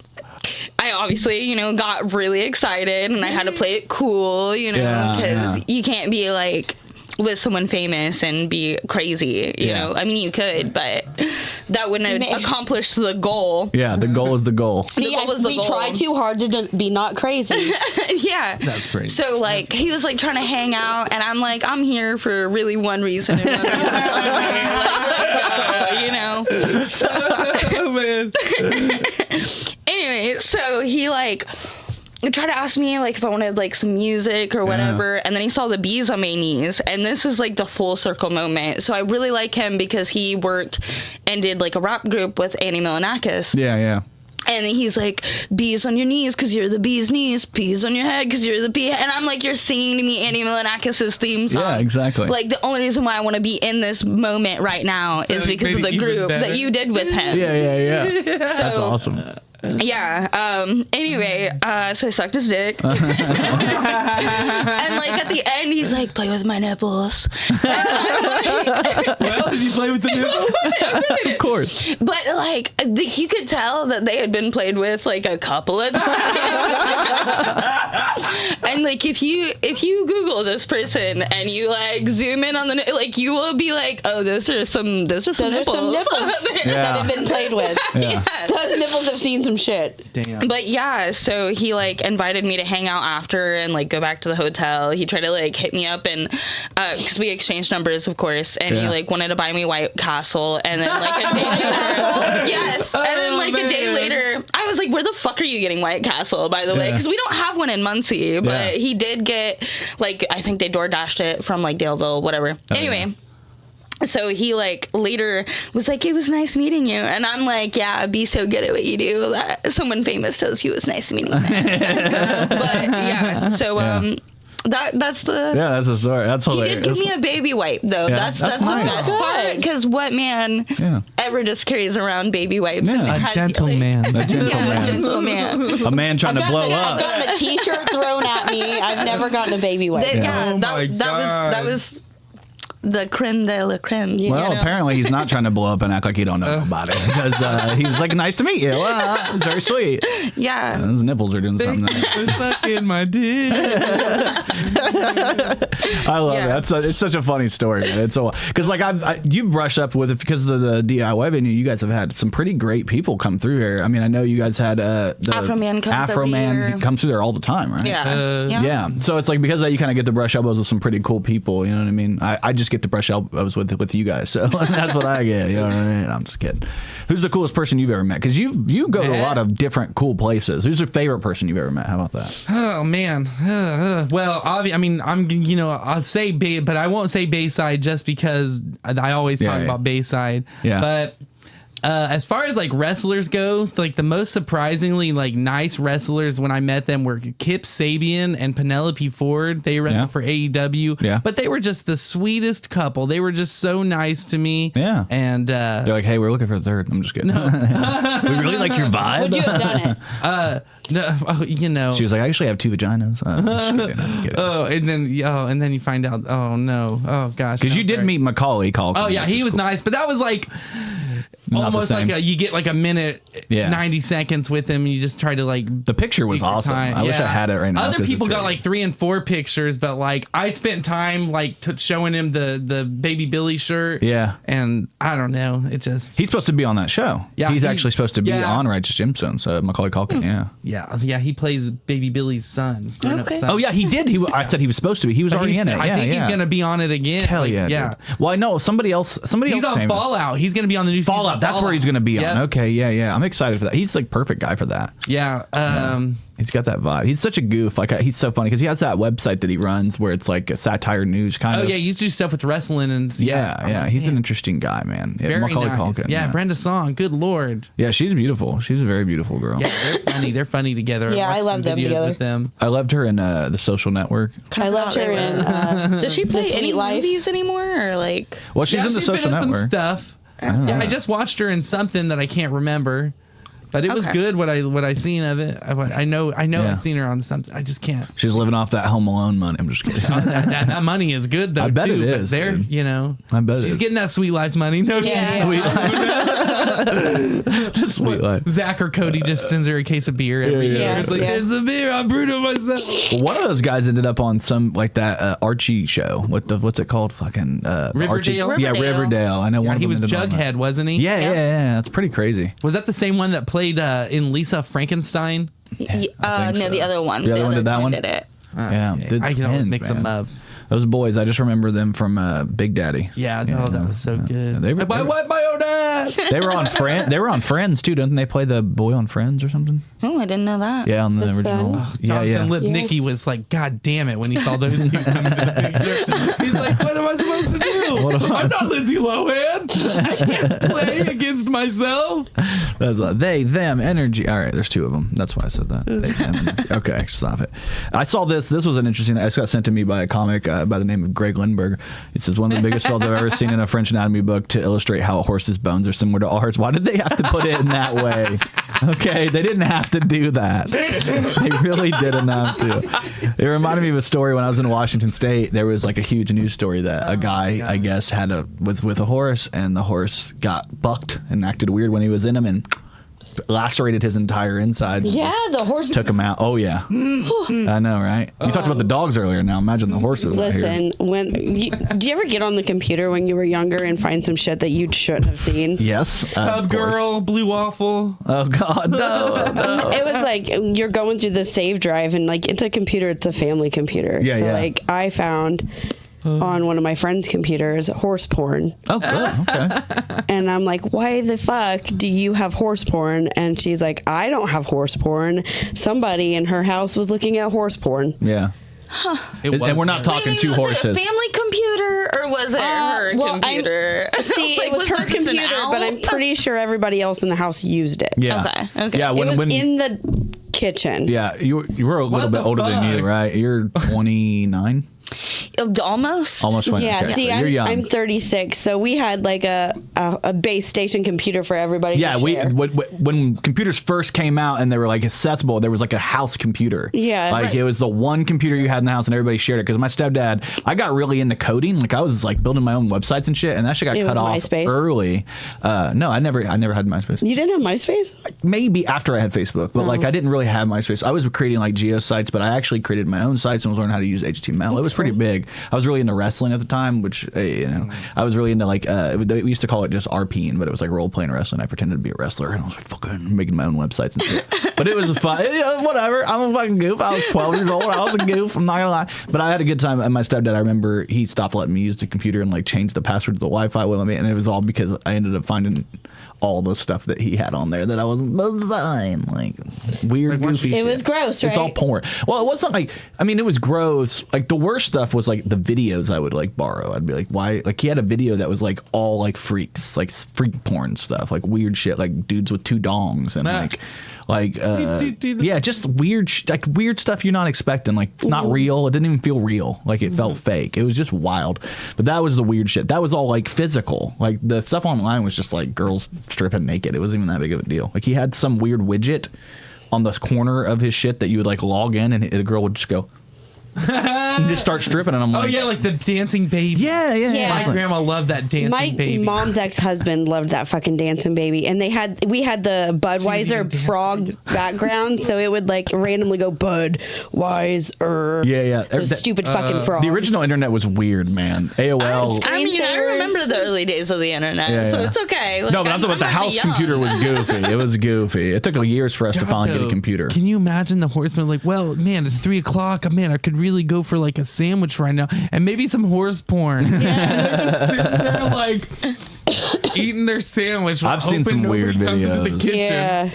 I obviously, got really excited, and I had to play it cool, because you can't be like with someone famous and be crazy, you know. I mean, you could, but that wouldn't have accomplished the goal. Yeah, the goal is the goal. See, we try too hard to be not crazy. Yeah. That's crazy. So, like, he was, like, trying to hang out, and I'm like, I'm here for really one reason and one reason only. Oh, man. Anyway, so he, like, tried to ask me, like, if I wanted, like, some music or whatever, and then he saw the bees on my knees, and this is, like, the full circle moment. So I really like him because he worked and did, like, a rap group with Annie Milanakis. Yeah. And he's like, bees on your knees because you're the bee's knees, bees on your head because you're the bee. And I'm like, you're singing to me Annie Milanakis' theme song. Yeah, exactly. Like, the only reason why I want to be in this moment right now is because of the group that you did with him. Yeah. So, that's awesome. Yeah. Anyway, so I sucked his dick. And like at the end, he's like, play with my nipples. Well, did you play with the nipples? Of course. But like, you could tell that they had been played with like a couple of times. And like, if you Google this person and you like zoom in on like, you will be like, oh, those are some nipples that have been played with. Yeah. Those nipples have seen some shit. Damn. But yeah, so he like invited me to hang out after and like go back to the hotel. He tried to like hit me up and because we exchanged numbers, of course, and he like wanted to buy me White Castle, and then like a day later, and then like a day later, I was like, where the fuck are you getting White Castle, by the way? Because we don't have one in Muncie, but he did get like, I think they door dashed it from like Daleville, whatever. Anyway. So he like later was like, it was nice meeting you, and I'm like, yeah, be so good at what you do that someone famous tells you it was nice meeting you. But yeah, so that's the story. That's hilarious. He did give me a baby wipe though. That's nice. The best part, because what man ever just carries around baby wipes? A gentleman. A gentleman. A gentleman. A man trying to blow up. I've gotten a t-shirt thrown at me. I've never gotten a baby wipe. That was the creme de la creme. Well, apparently he's not trying to blow up and act like he don't know about it, because he's like, nice to meet you. Well, it's very sweet. Yeah. His nipples are doing something. It's sucking my dick. I love it. It's such a funny story, man. It's so, because like you've brushed up with it because of the DIY venue. You guys have had some pretty great people come through here. I mean, I know you guys had the Afro Man comes through there all the time, right? Yeah. So it's like, because of that, you kind of get to brush elbows with some pretty cool people. You know what I mean? I just get to brush elbows with you guys, so that's what I get. You know what I mean? I'm just kidding. Who's the coolest person you've ever met? Because you go to a lot of different cool places. Who's your favorite person you've ever met? How about that? Oh man. Well, I mean, I'll say Bay, but I won't say Bayside just because I always talk about Bayside. Yeah. But as far as like wrestlers go, like the most surprisingly like nice wrestlers when I met them were Kip Sabian and Penelope Ford. They wrestled for AEW. Yeah. But they were just the sweetest couple. They were just so nice to me. Yeah. And they're like, hey, we're looking for a third. I'm just kidding. No. We really like your vibe. Would you have done it? No, she was like, I actually have 2 vaginas. I'm kidding. And then you find out, oh no, oh gosh, because you did meet Macaulay Culkin. Oh yeah, he was nice, but that was like, Not the almost same. like you get like a minute, Yeah. 90 seconds with him. And you just try to like. The picture was take your awesome. time. I wish I had it right now. Other 'cause people it's got really- like 3 and 4 pictures, but like I spent time like showing him the Baby Billy shirt. Yeah. And I don't know. It just. He's supposed to be on that show. Yeah, he's he- actually supposed to be yeah. on Righteous Gemstones. So Macaulay Culkin, yeah. Yeah. He plays Baby Billy's son. grown-up Okay. son. Oh yeah, he did. I said he was supposed to be. He was already in it. I Yeah, think yeah. he's gonna be on it again. Hell Like, yeah, yeah. dude. Well, I know somebody else. He's on famous. Fallout. He's gonna be on the new season Fallout. of That's where he's going to be Yep. on. Okay, yeah. I'm excited for that. He's like perfect guy for that. Yeah. He's got that vibe. He's such a goof. Like he's so funny because he has that website that he runs where it's like a satire news kind Oh of. yeah, he used to do stuff with wrestling and Yeah. He's an interesting guy, man. Yeah, very Macaulay nice. Culkin, yeah, Brenda Song. Good lord. Yeah, she's beautiful. She's a very beautiful girl. Yeah, they're funny. They're funny together. Yeah, I watched love some them videos together. With them. I loved her in The Social Network. I loved her in. Does she play Sweet any Life. movies anymore, or like? Well, she's in The she's Social been in Network. some stuff. know. I just watched her in something that I can't remember, but it was Okay. good. What I seen of it. I know. Yeah. I've seen her on something. I just can't. She's living off that Home Alone money. I'm just kidding. that money is good though. I bet too, it but is, There, dude. you know. I bet it she's is. getting that Sweet Life money. No, Yeah. Sweet life. Sweet life. Zach or Cody just sends her a case of beer every year. yeah. It's like, Yeah. it's a beer. I brewed it myself. Well, one of those guys ended up on some like that Archie show. What's it called? Fucking Riverdale? Archie. Yeah, Riverdale. I know Yeah, one of he them was ended up on that. Jughead, wasn't he? Yeah. That's pretty crazy. Was that the same one that played in Lisa Frankenstein? think No, so. the other one. The other one did that one? Did it. Yeah, Okay. I can always depends, mix man. them up. Those boys, I just remember them from Big Daddy. Yeah, that was so good. They were- I wipe my own ass. They were on Friends. They were on Friends too, didn't they? Play the boy on Friends or something? Oh, I didn't know that. Yeah, on the, The original. son? Jonathan Yeah. Lipnicki was like, God damn it, when he saw those two come into the picture. He's like, what am I supposed to do? What am I- I'm not Lindsay Lohan. I can't play against myself. That's they, them, energy. All right, there's two of them. That's why I said that. They, them, energy. Okay, stop it. I saw this. This was an interesting. This got sent to me by a comic by the name of Greg Lindbergh. It says one of the biggest spells I've ever seen in a French anatomy book to illustrate how a horse's bones are similar to ours. Why did they have to put it in that way? Okay, they didn't have to do that. They really didn't have to. It reminded me of a story when I was in Washington State. There was like a huge news story that a guy, I guess, was with a horse, and the horse got bucked and acted weird when he was in him and lacerated his entire insides. and Yeah, just the horse. took him out. Oh yeah, I know, right? You talked about the dogs earlier. Now imagine the horses. out here. Listen, do you ever get on the computer when you were younger and find some shit that you shouldn't have seen? Yes, Cub of course. Girl, Blue Waffle. Oh God, no. It was like you're going through the save drive and like it's a computer, it's a family computer. Yeah, so yeah. like I found on one of my friend's computers horse porn. Oh good. Okay. And I'm like, why the fuck do you have horse porn? And she's like, I don't have horse porn. Somebody in her house was looking at horse porn. Yeah. And we're not talking two was horses. it a family computer or was it her well, computer? See, Like, it was her that just an computer, but I'm owl? pretty sure everybody else in the house used it. Yeah. Okay. Yeah. It was When in the kitchen. yeah, you were a little bit the older than you, fuck? right? You're 29. Almost. Almost 20. Yeah, okay. see, You're young. I'm 36, so we had like a base station computer for everybody. Yeah, to share. when computers first came out and they were like accessible, there was like a house computer. Yeah, like right. it was the one computer you had in the house and everybody shared it. Because my stepdad, I got really into coding. Like I was like building my own websites and shit, and that shit got It cut was off MySpace? early. No, I never had MySpace. You didn't have MySpace? Maybe after I had Facebook, but like I didn't really have MySpace. I was creating like geo sites, but I actually created my own sites and was learning how to use HTML. It was pretty big. I was really into wrestling at the time, which I was really into like we used to call it just RPing, but it was like role playing wrestling. I pretended to be a wrestler and I was like fucking making my own websites and shit. But it was fun. Whatever. I'm a fucking goof. I was 12 years old. I was a goof. I'm not gonna lie. But I had a good time. And my stepdad, I remember he stopped letting me use the computer and like changed the password to the Wi-Fi with me, and it was all because I ended up finding all the stuff that he had on there that I wasn't supposed to find, like weird, goofy. It shit. was gross, right? It's all porn. Well, it wasn't like. I mean, it was gross. Like the worst stuff was like the videos I would like borrow. I'd be like, why? Like he had a video that was like all like freaks, like freak porn stuff, like weird shit, like dudes with two dongs and yeah, just weird, like weird stuff you're not expecting. Like it's not real. It didn't even feel real. Like it felt fake. It was just wild. But that was the weird shit. That was all like physical. Like the stuff online was just like girls stripping naked. It wasn't even that big of a deal. Like he had some weird widget on the corner of his shit that you would like log in and the girl would just go and just start stripping, and I'm like, Oh yeah, like the dancing baby. yeah. Yeah. My grandma loved that dancing My baby. mom's ex-husband loved that fucking dancing baby, and we had the Budweiser dancing frog background, so it would like randomly go Budweiser. Yeah. Those stupid fucking frogs. The original internet was weird, man. AOL. I mean, I Screensavers. remember the early days of the internet, Yeah, so yeah. it's okay. Like, No, but I'm talking about the not house young. computer was goofy. It was goofy. It took years for us to finally get a computer. Can you imagine the horseman like, well, man, it's 3:00. Man, I could really go for like a sandwich right now and maybe some horse porn. Yeah. They're just sitting there like eating their sandwich. I've seen some weird comes into the videos. kitchen. Yeah.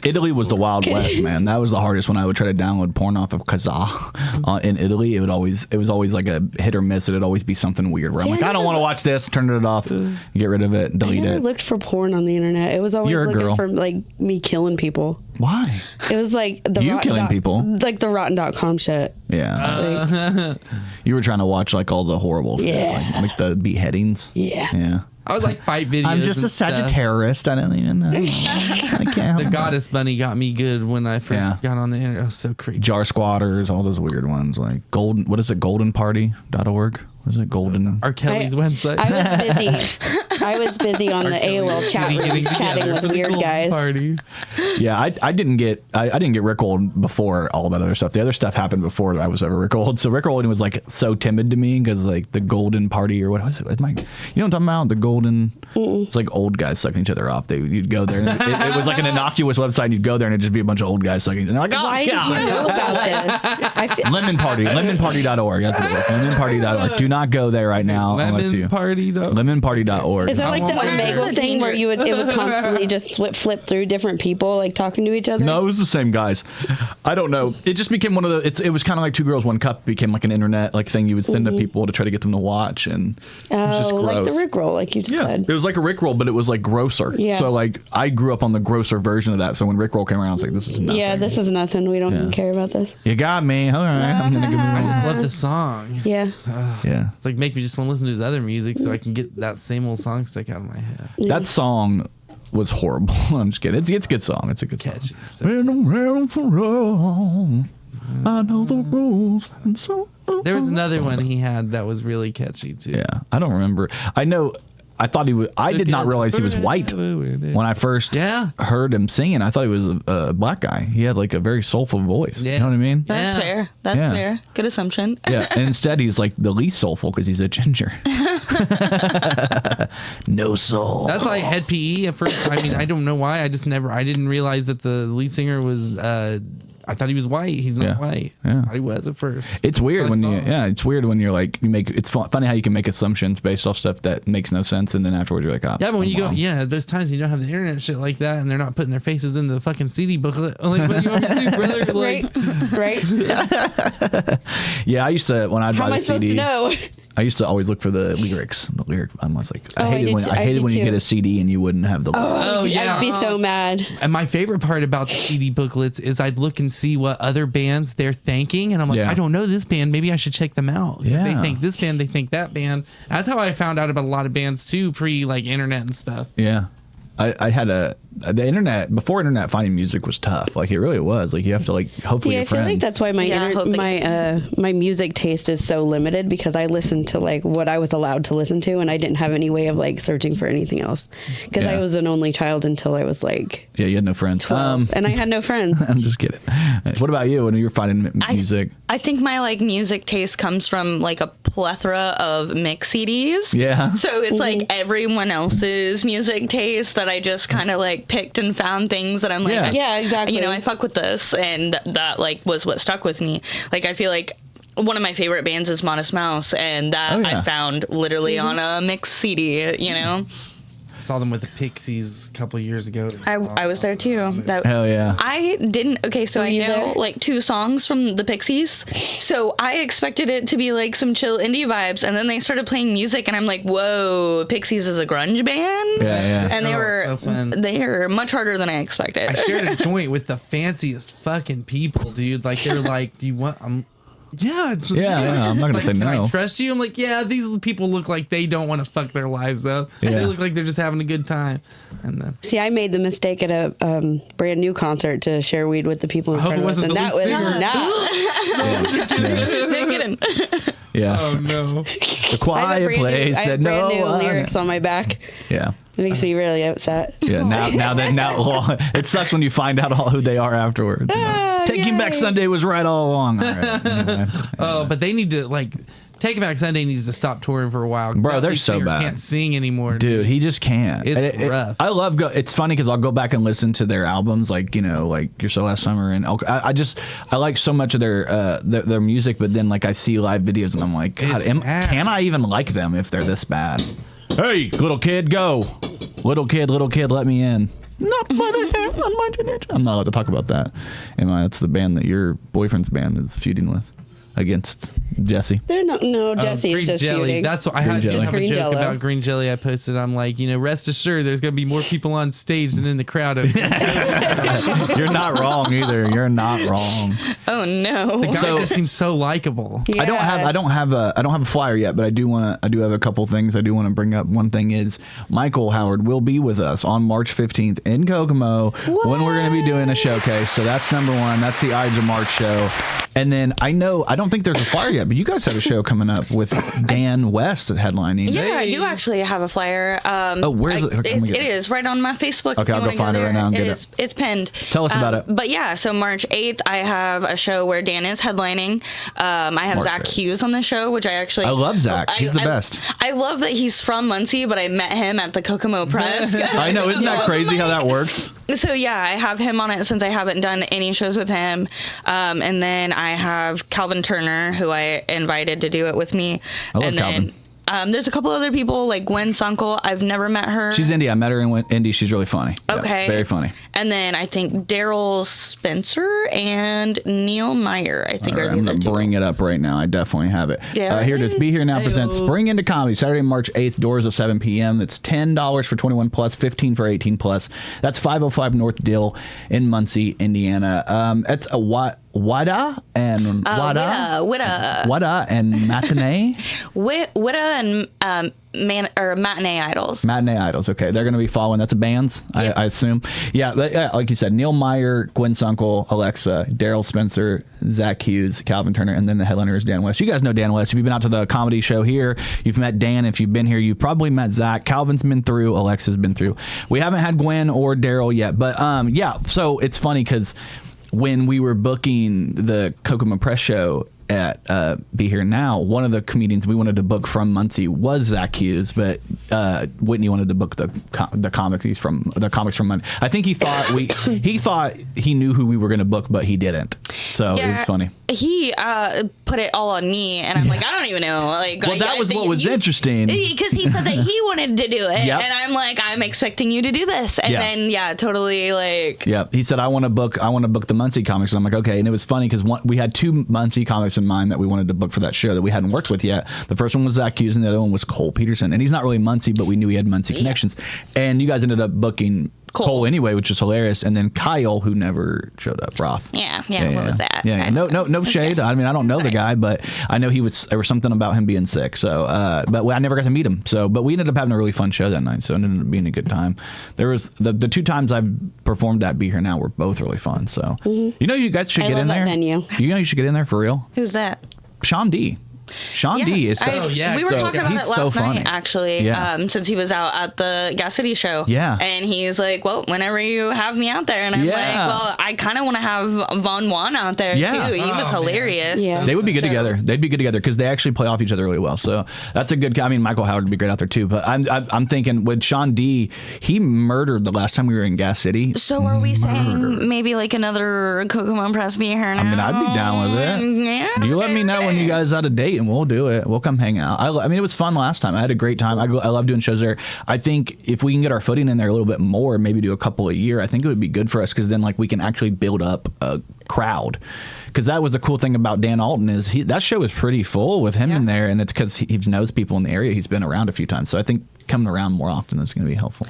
Italy was the Wild West, man. That was the hardest when I would try to download porn off of Kazaa. In Italy, it was always like a hit or miss. It'd always be something weird where I'm See, like, I I don't never want to watch this. Turn it off. Get rid of it. I Delete never it. looked for porn on the internet. It was always You're a looking girl. for like me killing people. Why? It was like the You rotten killing people? like the rotten.com shit. Yeah. You were trying to watch like all the horrible shit, Yeah. like the beheadings. Yeah. Yeah. I would like fight videos. I'm just a and stuff. Sagittarius. I don't even know. I can't help The it. goddess bunny got me good when I first Yeah. got on the internet. It was so creepy. Jar squatters, all those weird ones like golden. What is it? Goldenparty.org. What is it? Golden. R. Kelly's website. I was busy on the AOL chat rooms chatting with weird guys. Party. Yeah, I didn't get rickrolled before all that other stuff. The other stuff happened before I was ever rickrolled. So rickrolling was like so timid to me because like the golden party or what was it? You know what I'm talking about? The golden. It's like old guys sucking each other off. You'd go there. And it was like an innocuous website. And you'd go there and it'd just be a bunch of old guys sucking. And they're like, oh Why God. did you know about this? I feel, Lemon Party, lemonparty.org. That's what it is. Lemonparty.org. Do not go there right now unless you. Lemonparty.org. is that like the want my Omegle thing where it would constantly just flip through different people like talking to each other? No, it was the same guys. I don't know. It just became one of the. It was kind of like Two Girls One Cup. Became like an internet like thing you would send to people to try to get them to watch, and it was just Oh, gross. like the Rickroll, like you just Yeah, said. it was like a Rickroll, but it was like grosser. Yeah. So like I grew up on the grosser version of that. So when Rickroll came around, I was like, this is nothing. Yeah, this is nothing. We don't care about this. You got me. All right, I'm gonna give I you. just love the song. Yeah. Yeah, It's like make me just want to listen to his other music so I can get that same old song stuck out of my head. that song was horrible. I'm just kidding. It's a good song. It's a good Catchy. song. When I'm around for wrong, I know the rules, and so There was another one he had that was really catchy too. Yeah, I don't remember. I know. I thought he was. I did not realize he was white when I first heard him singing. I thought he was a black guy. He had like a very soulful voice. Yeah. You know what I mean? That's Yeah. fair. That's Yeah. fair. Good assumption. Yeah. And instead, he's like the least soulful because he's a ginger. No soul. That's why I had PE at first. I mean, I don't know why. I didn't realize that the lead singer was. I thought he was white. He's not Yeah. white. Yeah. I thought he was at first. It's weird I when saw you. it. Yeah, it's weird when you're like you make. It's funny how you can make assumptions based off stuff that makes no sense, and then afterwards you're like, oh, Yeah, but when I'm you go, wrong. there's times you don't have the internet shit like that, and they're not putting their faces in the fucking CD booklet. Like, what do you want me to do, brother? Like, Right? Yeah, I used to when I'd How buy am the I supposed CD. to know? I used to always look for the lyrics. The lyric. I was like, Oh, I I did hated too. I I hated did when you too. get a CD and you wouldn't have the. oh yeah. I'd be so mad. And my favorite part about the CD booklets is I'd look and see what other bands they're thanking, and I'm like, Yeah. I don't know this band. Maybe I should check them out. Yeah. They thank this band. They thank that band. That's how I found out about a lot of bands too, pre like internet and stuff. Yeah. I had the internet before internet finding music was tough. Like it really was. Like you have to like hopefully See, your I feel friends. like that's why my Yeah, I hope my music taste is so limited because I listened to like what I was allowed to listen to, and I didn't have any way of like searching for anything else because Yeah. I was an only child until I was like Yeah, you had no friends. 12, and I had no friends. I'm just kidding. What about you when you're finding music? I think my like music taste comes from like a plethora of mix CDs. Yeah. So it's like everyone else's music taste that I just kind of like picked and found things that I'm like, Yeah. Yeah, exactly. You know, I fuck with this, and that like was what stuck with me. Like I feel like one of my favorite bands is Modest Mouse, and that Oh, yeah. I found literally on a mix CD. You know, Saw them with the Pixies a couple years ago. I was there too. That, Hell yeah. I didn't. Okay, so Were I you know there? like 2 songs from the Pixies. So I expected it to be like some chill indie vibes, and then they started playing music, and I'm like, "Whoa, Pixies is a grunge band." Yeah, yeah. And they Oh, were so fun. they are much harder than I expected. I shared a joint with the fanciest fucking people, dude. Like they're like, "Do you want?" Yeah, Yeah, I'm not gonna like, say can no. I trust you? I'm like, yeah. These people look like they don't want to fuck their lives up. Yeah. They look like they're just having a good time. And then See, I made the mistake at a brand new concert to share weed with the people in I hope front it of us, wasn't and the that lead was singer. not. Yeah, yeah. They kidding. Yeah. Oh no. The quiet place I have said brand no. new lyrics on my back. Yeah. It makes me really upset. Yeah. Now it sucks when you find out who they are afterwards. You know? Taking Back Sunday was right all along. All right. Anyway. Oh, but they need to Taking Back Sunday needs to stop touring for a while. Bro, That they're lead so singer bad. Can't sing anymore, Dude, he just can't. It's rough. I love it's funny because I'll go back and listen to their albums, like You're So Last Summer, and I like so much of their music, but then like I see live videos and I'm like, God, can I even like them if they're this bad? Hey, little kid, go! Little kid, let me in. Not by the hair on my teenage. I'm not allowed to talk about that. That's the band that your boyfriend's band is feuding with against Jesse. They're not. No, Jesse's green just jelly. feuding. That's what I had Green just have a Green joke Jello. about green jelly. I posted. I'm like, rest assured, there's gonna be more people on stage than in the crowd. You're not wrong either. You're not wrong. Oh no. The guy just seems so likable. Yeah. I don't have a flyer yet, but I do have a couple things I do want to bring up. One thing is Michael Howard will be with us on March 15th in Kokomo when we're going to be doing a showcase. So that's number one. That's the Ides of March show. And then I don't think there's a flyer yet, but you guys have a show coming up with Dan West at headlining. Yeah, I do actually have a flyer. Where is it? Okay, let me It get it. is right on my Facebook. Okay, if you I'll go wanna find it right there. now and get is, It's pinned. Tell us about it. But yeah, so March 8th, I have a show where Dan is headlining. I have March Zach 8th. Hughes on the show, which I love Zach. He's the best. I love that he's from Muncie, but I met him at the Kokomo Press. I know. Isn't that crazy how that works? So yeah, I have him on it since I haven't done any shows with him. And then I have Calvin Turner, who I invited to do it with me. I love and Calvin. then there's a couple other people like Gwen Sunkel. I've never met her. She's Indy. I met her in Indy. She's really funny. Okay. Yeah, very funny. And then I think Daryl Spencer and Neil Meyer, I think, All are right, the I'm other going to two. bring it up right now. I definitely have it. Yeah. Here it is. Be Here Now presents Spring into Comedy, Saturday, March 8th, doors at 7 p.m. It's $10 for 21 plus, $15 for 18 plus. That's 505 North Dill in Muncie, Indiana. It's a Wada and Wada and Matinee. Witta and Matinee Idols. Matinee Idols. Okay, they're going to be following. That's a bands, I assume. Yeah, like you said, Neil Meyer, Gwen Sunkel, Alexa, Daryl Spencer, Zach Hughes, Calvin Turner, and then the headliner is Dan West. You guys know Dan West. If you've been out to the comedy show here, you've met Dan. If you've been here, you've probably met Zach. Calvin's been through. Alexa's been through. We haven't had Gwen or Daryl yet, but yeah. So it's funny because when we were booking the Kokomo Press show at Be Here Now, one of the comedians we wanted to book from Muncie was Zach Hughes, but Whitney wanted to book the comics from Muncie. I think he thought he knew who we were going to book, but he didn't. So it was funny. He put it all on me, and I'm like, I don't even know. Like, Well, that was what was interesting. because he said that he wanted to do it, Yep. and I'm like, I'm expecting you to do this, and then totally like. Yeah, he said I want to book the Muncie comics, and I'm like, okay. And it was funny because we had two Muncie comics in mind that we wanted to book for that show that we hadn't worked with yet. The first one was Zach Hughes, and the other one was Cole Peterson, and he's not really Muncie, but we knew he had Muncie connections. And you guys ended up booking Cole anyway, which is hilarious, and then Kyle, who never showed up, Roth. Yeah. What was that? Yeah, no shade. I mean, I don't know the guy, but I know there was something about him being sick. So, but I never got to meet him. So, but we ended up having a really fun show that night. So it ended up being a good time. There was the two times I've performed at Be Here Now were both really fun. So, you guys should get in love that there. venue. You should get in there for real. Who's that? Sean D. Sean D is so, we were talking about he's it so last funny. night, actually, Yeah. since he was out at the Gas City show. Yeah. And he's like, well, whenever you have me out there. And I'm like, well, I kind of want to have Von Juan out there, too. He was hilarious. Yeah. They would be good together. They'd be good together because they actually play off each other really well. So that's a good. I mean, Michael Howard would be great out there too. But I'm thinking with Sean D, he murdered the last time we were in Gas City. So are we saying maybe like another Kokomo Press Be Here Now? I mean, I'd be down with it. Yeah. You let me know when you guys out a date, and we'll do it. We'll come hang out. I mean, it was fun last time. I had a great time. I love doing shows there. I think if we can get our footing in there a little bit more, maybe do a couple a year, I think it would be good for us because then like we can actually build up a crowd. Because that was the cool thing about Dan Alton is that show was pretty full with him in there, and it's because he knows people in the area. He's been around a few times, so I think coming around more often is going to be helpful.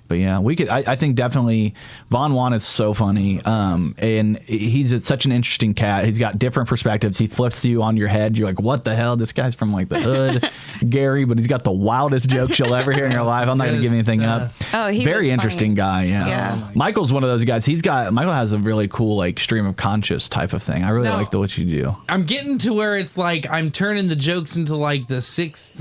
But yeah, we could. I think definitely Von Juan is so funny, and he's such an interesting cat. He's got different perspectives. He flips you on your head. You're like, what the hell? This guy's from like the hood, Gary, but he's got the wildest jokes you'll ever hear in your life. I'm not going to give anything up. Oh, he very was interesting funny. guy. Yeah. Michael's one of those guys. Michael has a really cool like stream of self-conscious type of thing. I really like what you do. I'm getting to where it's like I'm turning the jokes into like the 6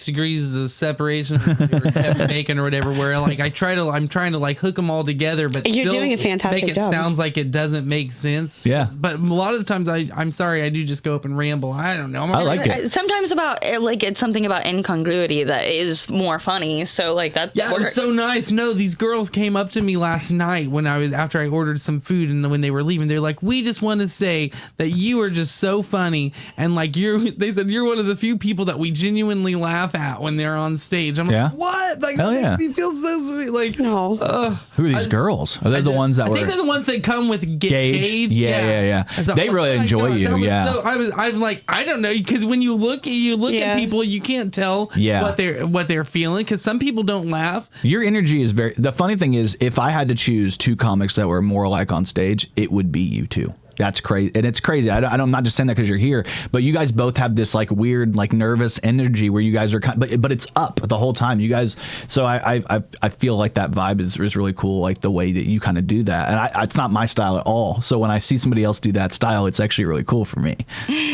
degrees of separation or Kevin Bacon or whatever, where like I'm trying to like hook them all together, but You're still doing a fantastic make it job. sounds like it doesn't make sense. Yeah. But a lot of the times I'm sorry, I do just go up and ramble. I don't know. I like it. Sometimes about like it's something about incongruity that is more funny. So like that. Yeah, it was so nice. No, these girls came up to me last night after I ordered some food, and when they were leaving, they're like, "We just want to say that you are just so funny, and like they said you're one of the few people that we genuinely laugh at when they're on stage." I'm like, "What?" Like, hell that yeah. makes me feel so sweet. Like, Who are these girls? Are they the ones that I think they're the ones that come with Gage. Yeah. So, They really enjoy you. Yeah. I'm like, I don't know, because when you look at people, you can't tell what they're feeling, because some people don't laugh. Your energy is very. The funny thing is, if I had to choose two comics that were more alike on stage, it would be you two. That's crazy. And it's crazy. I'm not just saying that because you're here, but you guys both have this like weird, like nervous energy where you guys are but it's up the whole time. You guys. So I feel like that vibe is really cool. Like the way that you kind of do that. And it's not my style at all. So when I see somebody else do that style, it's actually really cool for me.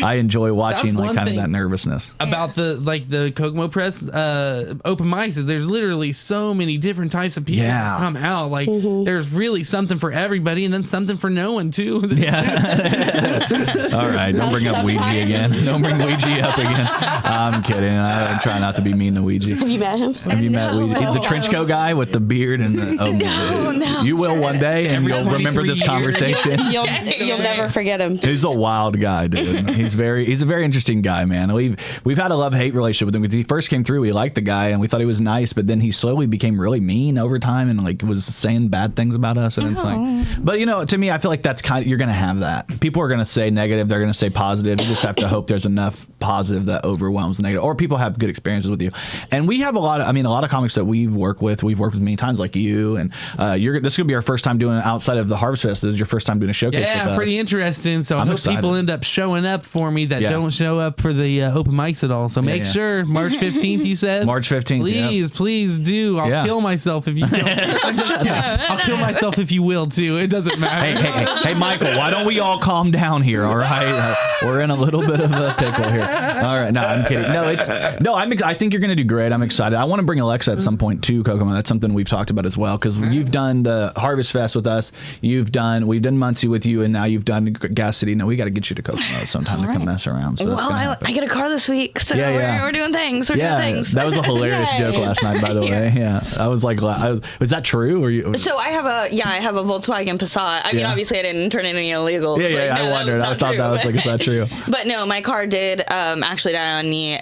I enjoy watching like kind of that nervousness. About the Kokomo Press open mics is there's literally so many different types of people that come out. Like there's really something for everybody, and then something for no one too. Yeah. All right, don't bring up Ouija again. Don't bring Ouija up again. I'm kidding. I try not to be mean to Ouija. Have you met him? Have you met Ouija? The trench coat guy with the beard and the. No. You will one day, and you'll remember this conversation. You'll never forget him. He's a wild guy, dude. He's a very interesting guy, man. We've had a love-hate relationship with him. When he first came through, we liked the guy and we thought he was nice, but then he slowly became really mean over time and like was saying bad things about us. And it's like, but to me, I feel like that's you're gonna have that. People are gonna say negative, they're gonna say positive. You just have to hope there's enough positive that overwhelms the negative, or people have good experiences with you. And we have a lot of comics that we've worked with many times, like you. And this is gonna be our first time doing it outside of the Harvest Fest. This is your first time doing a showcase. Yeah, pretty interesting. So I hope people end up showing up for me that don't show up for the open mics at all. So make sure March 15th. You said March 15th. Please do. I'll kill myself if you don't. I'm just kidding. I'll kill myself if you will too. It doesn't matter. Hey, Michael, why don't we all calm down here? All right, we're in a little bit of a pickle here. All right, no, I'm kidding. I think you're gonna do great. I'm excited. I want to bring Alexa at some point too, Kokomo. That's something we've talked about as well, because you've done the Harvest Fest with us. We've done Muncie with you, and now you've done Gas City. No, we got to get you to Kokomo sometime to come mess around. So well, I get a car this week, so we're doing things. We're doing things. That was a hilarious joke last night, by the way. Yeah, I was like, was that true? Or so I have a Volkswagen Passat. I mean, obviously I didn't turn any illegal. Yeah, I wondered. I thought that was like, is that true? But no, my car did actually die on me.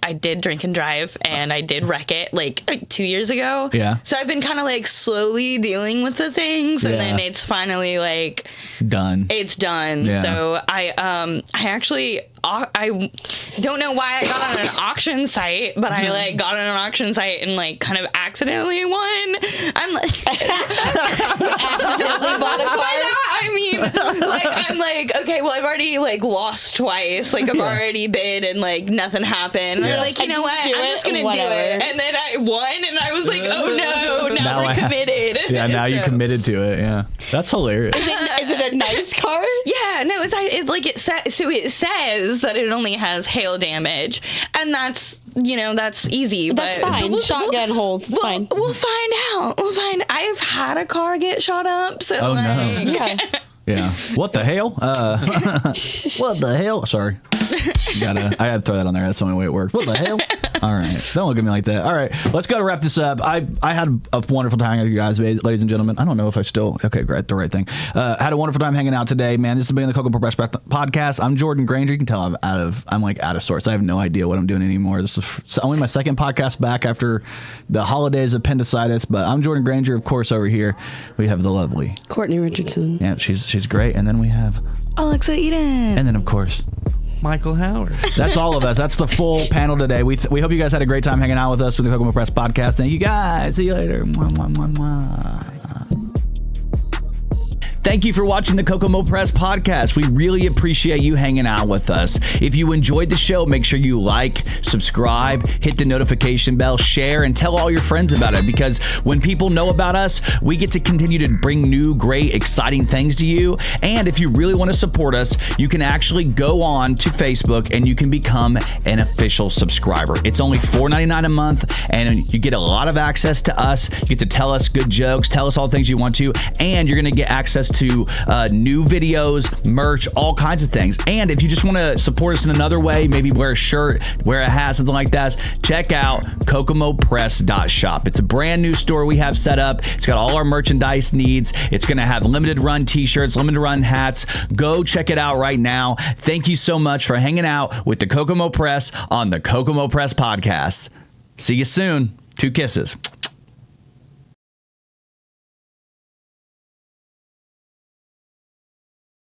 I did drink and drive, and I did wreck it like 2 years ago. Yeah. So I've been kind of like slowly dealing with the things, and then it's finally like done. It's done. Yeah. So I actually. I don't know why I got on an auction site, but I like got on an auction site and like kind of accidentally won. I'm like accidentally bought a car. I mean, like I'm like, okay, well I've already like lost twice. Like I've already bid and like nothing happened. Yeah. I'm like, you know what? I'm just gonna do it. And then I won, and I was like, oh no, now we're committed. Now you committed to it. Yeah, that's hilarious. Is it a nice car? Yeah, no, it's like it says that it only has hail damage, and that's easy. That's fine. Shotgun holes. It's fine. We'll find out. I've had a car get shot up. So no. Yeah. Yeah. What the hell? What the hell? Sorry. I had to throw that on there. That's the only way it works. What the hell? All right. Don't look at me like that. All right. Let's go to wrap this up. I had a wonderful time with you guys, ladies and gentlemen. I don't know if I still... Okay, great. The right thing. Had a wonderful time hanging out today, man. This has been the Kokomo Press Podcast. I'm Jordan Grainger. You can tell I'm out of sorts. I have no idea what I'm doing anymore. This is only my second podcast back after the holidays of appendicitis, but I'm Jordan Grainger. Of course, over here, we have the lovely... Cortni Richardson. Yeah, she's great. And then we have... Alexa Eden. And then, of course... Michael Howard. That's all of us. That's the full panel today. We hope you guys had a great time hanging out with us with the Kokomo Press Podcast. Thank you guys. See you later. Mwah, mwah, mwah, mwah. Thank you for watching the Kokomo Press Podcast. We really appreciate you hanging out with us. If you enjoyed the show, make sure you like, subscribe, hit the notification bell, share, and tell all your friends about it, because when people know about us, we get to continue to bring new, great, exciting things to you. And if you really want to support us, you can actually go on to Facebook and you can become an official subscriber. It's only $4.99 a month, and you get a lot of access to us. You get to tell us good jokes, tell us all the things you want to, and you're going to get access to new videos, merch, all kinds of things. And if you just want to support us in another way, maybe wear a shirt, wear a hat, something like that, check out kokomopress.shop. It's a brand new store we have set up. It's got all our merchandise needs. It's going to have limited run t-shirts, limited run hats. Go check it out right now. Thank you so much for hanging out with the Kokomo Press on the Kokomo Press Podcast. See you soon. 2 kisses.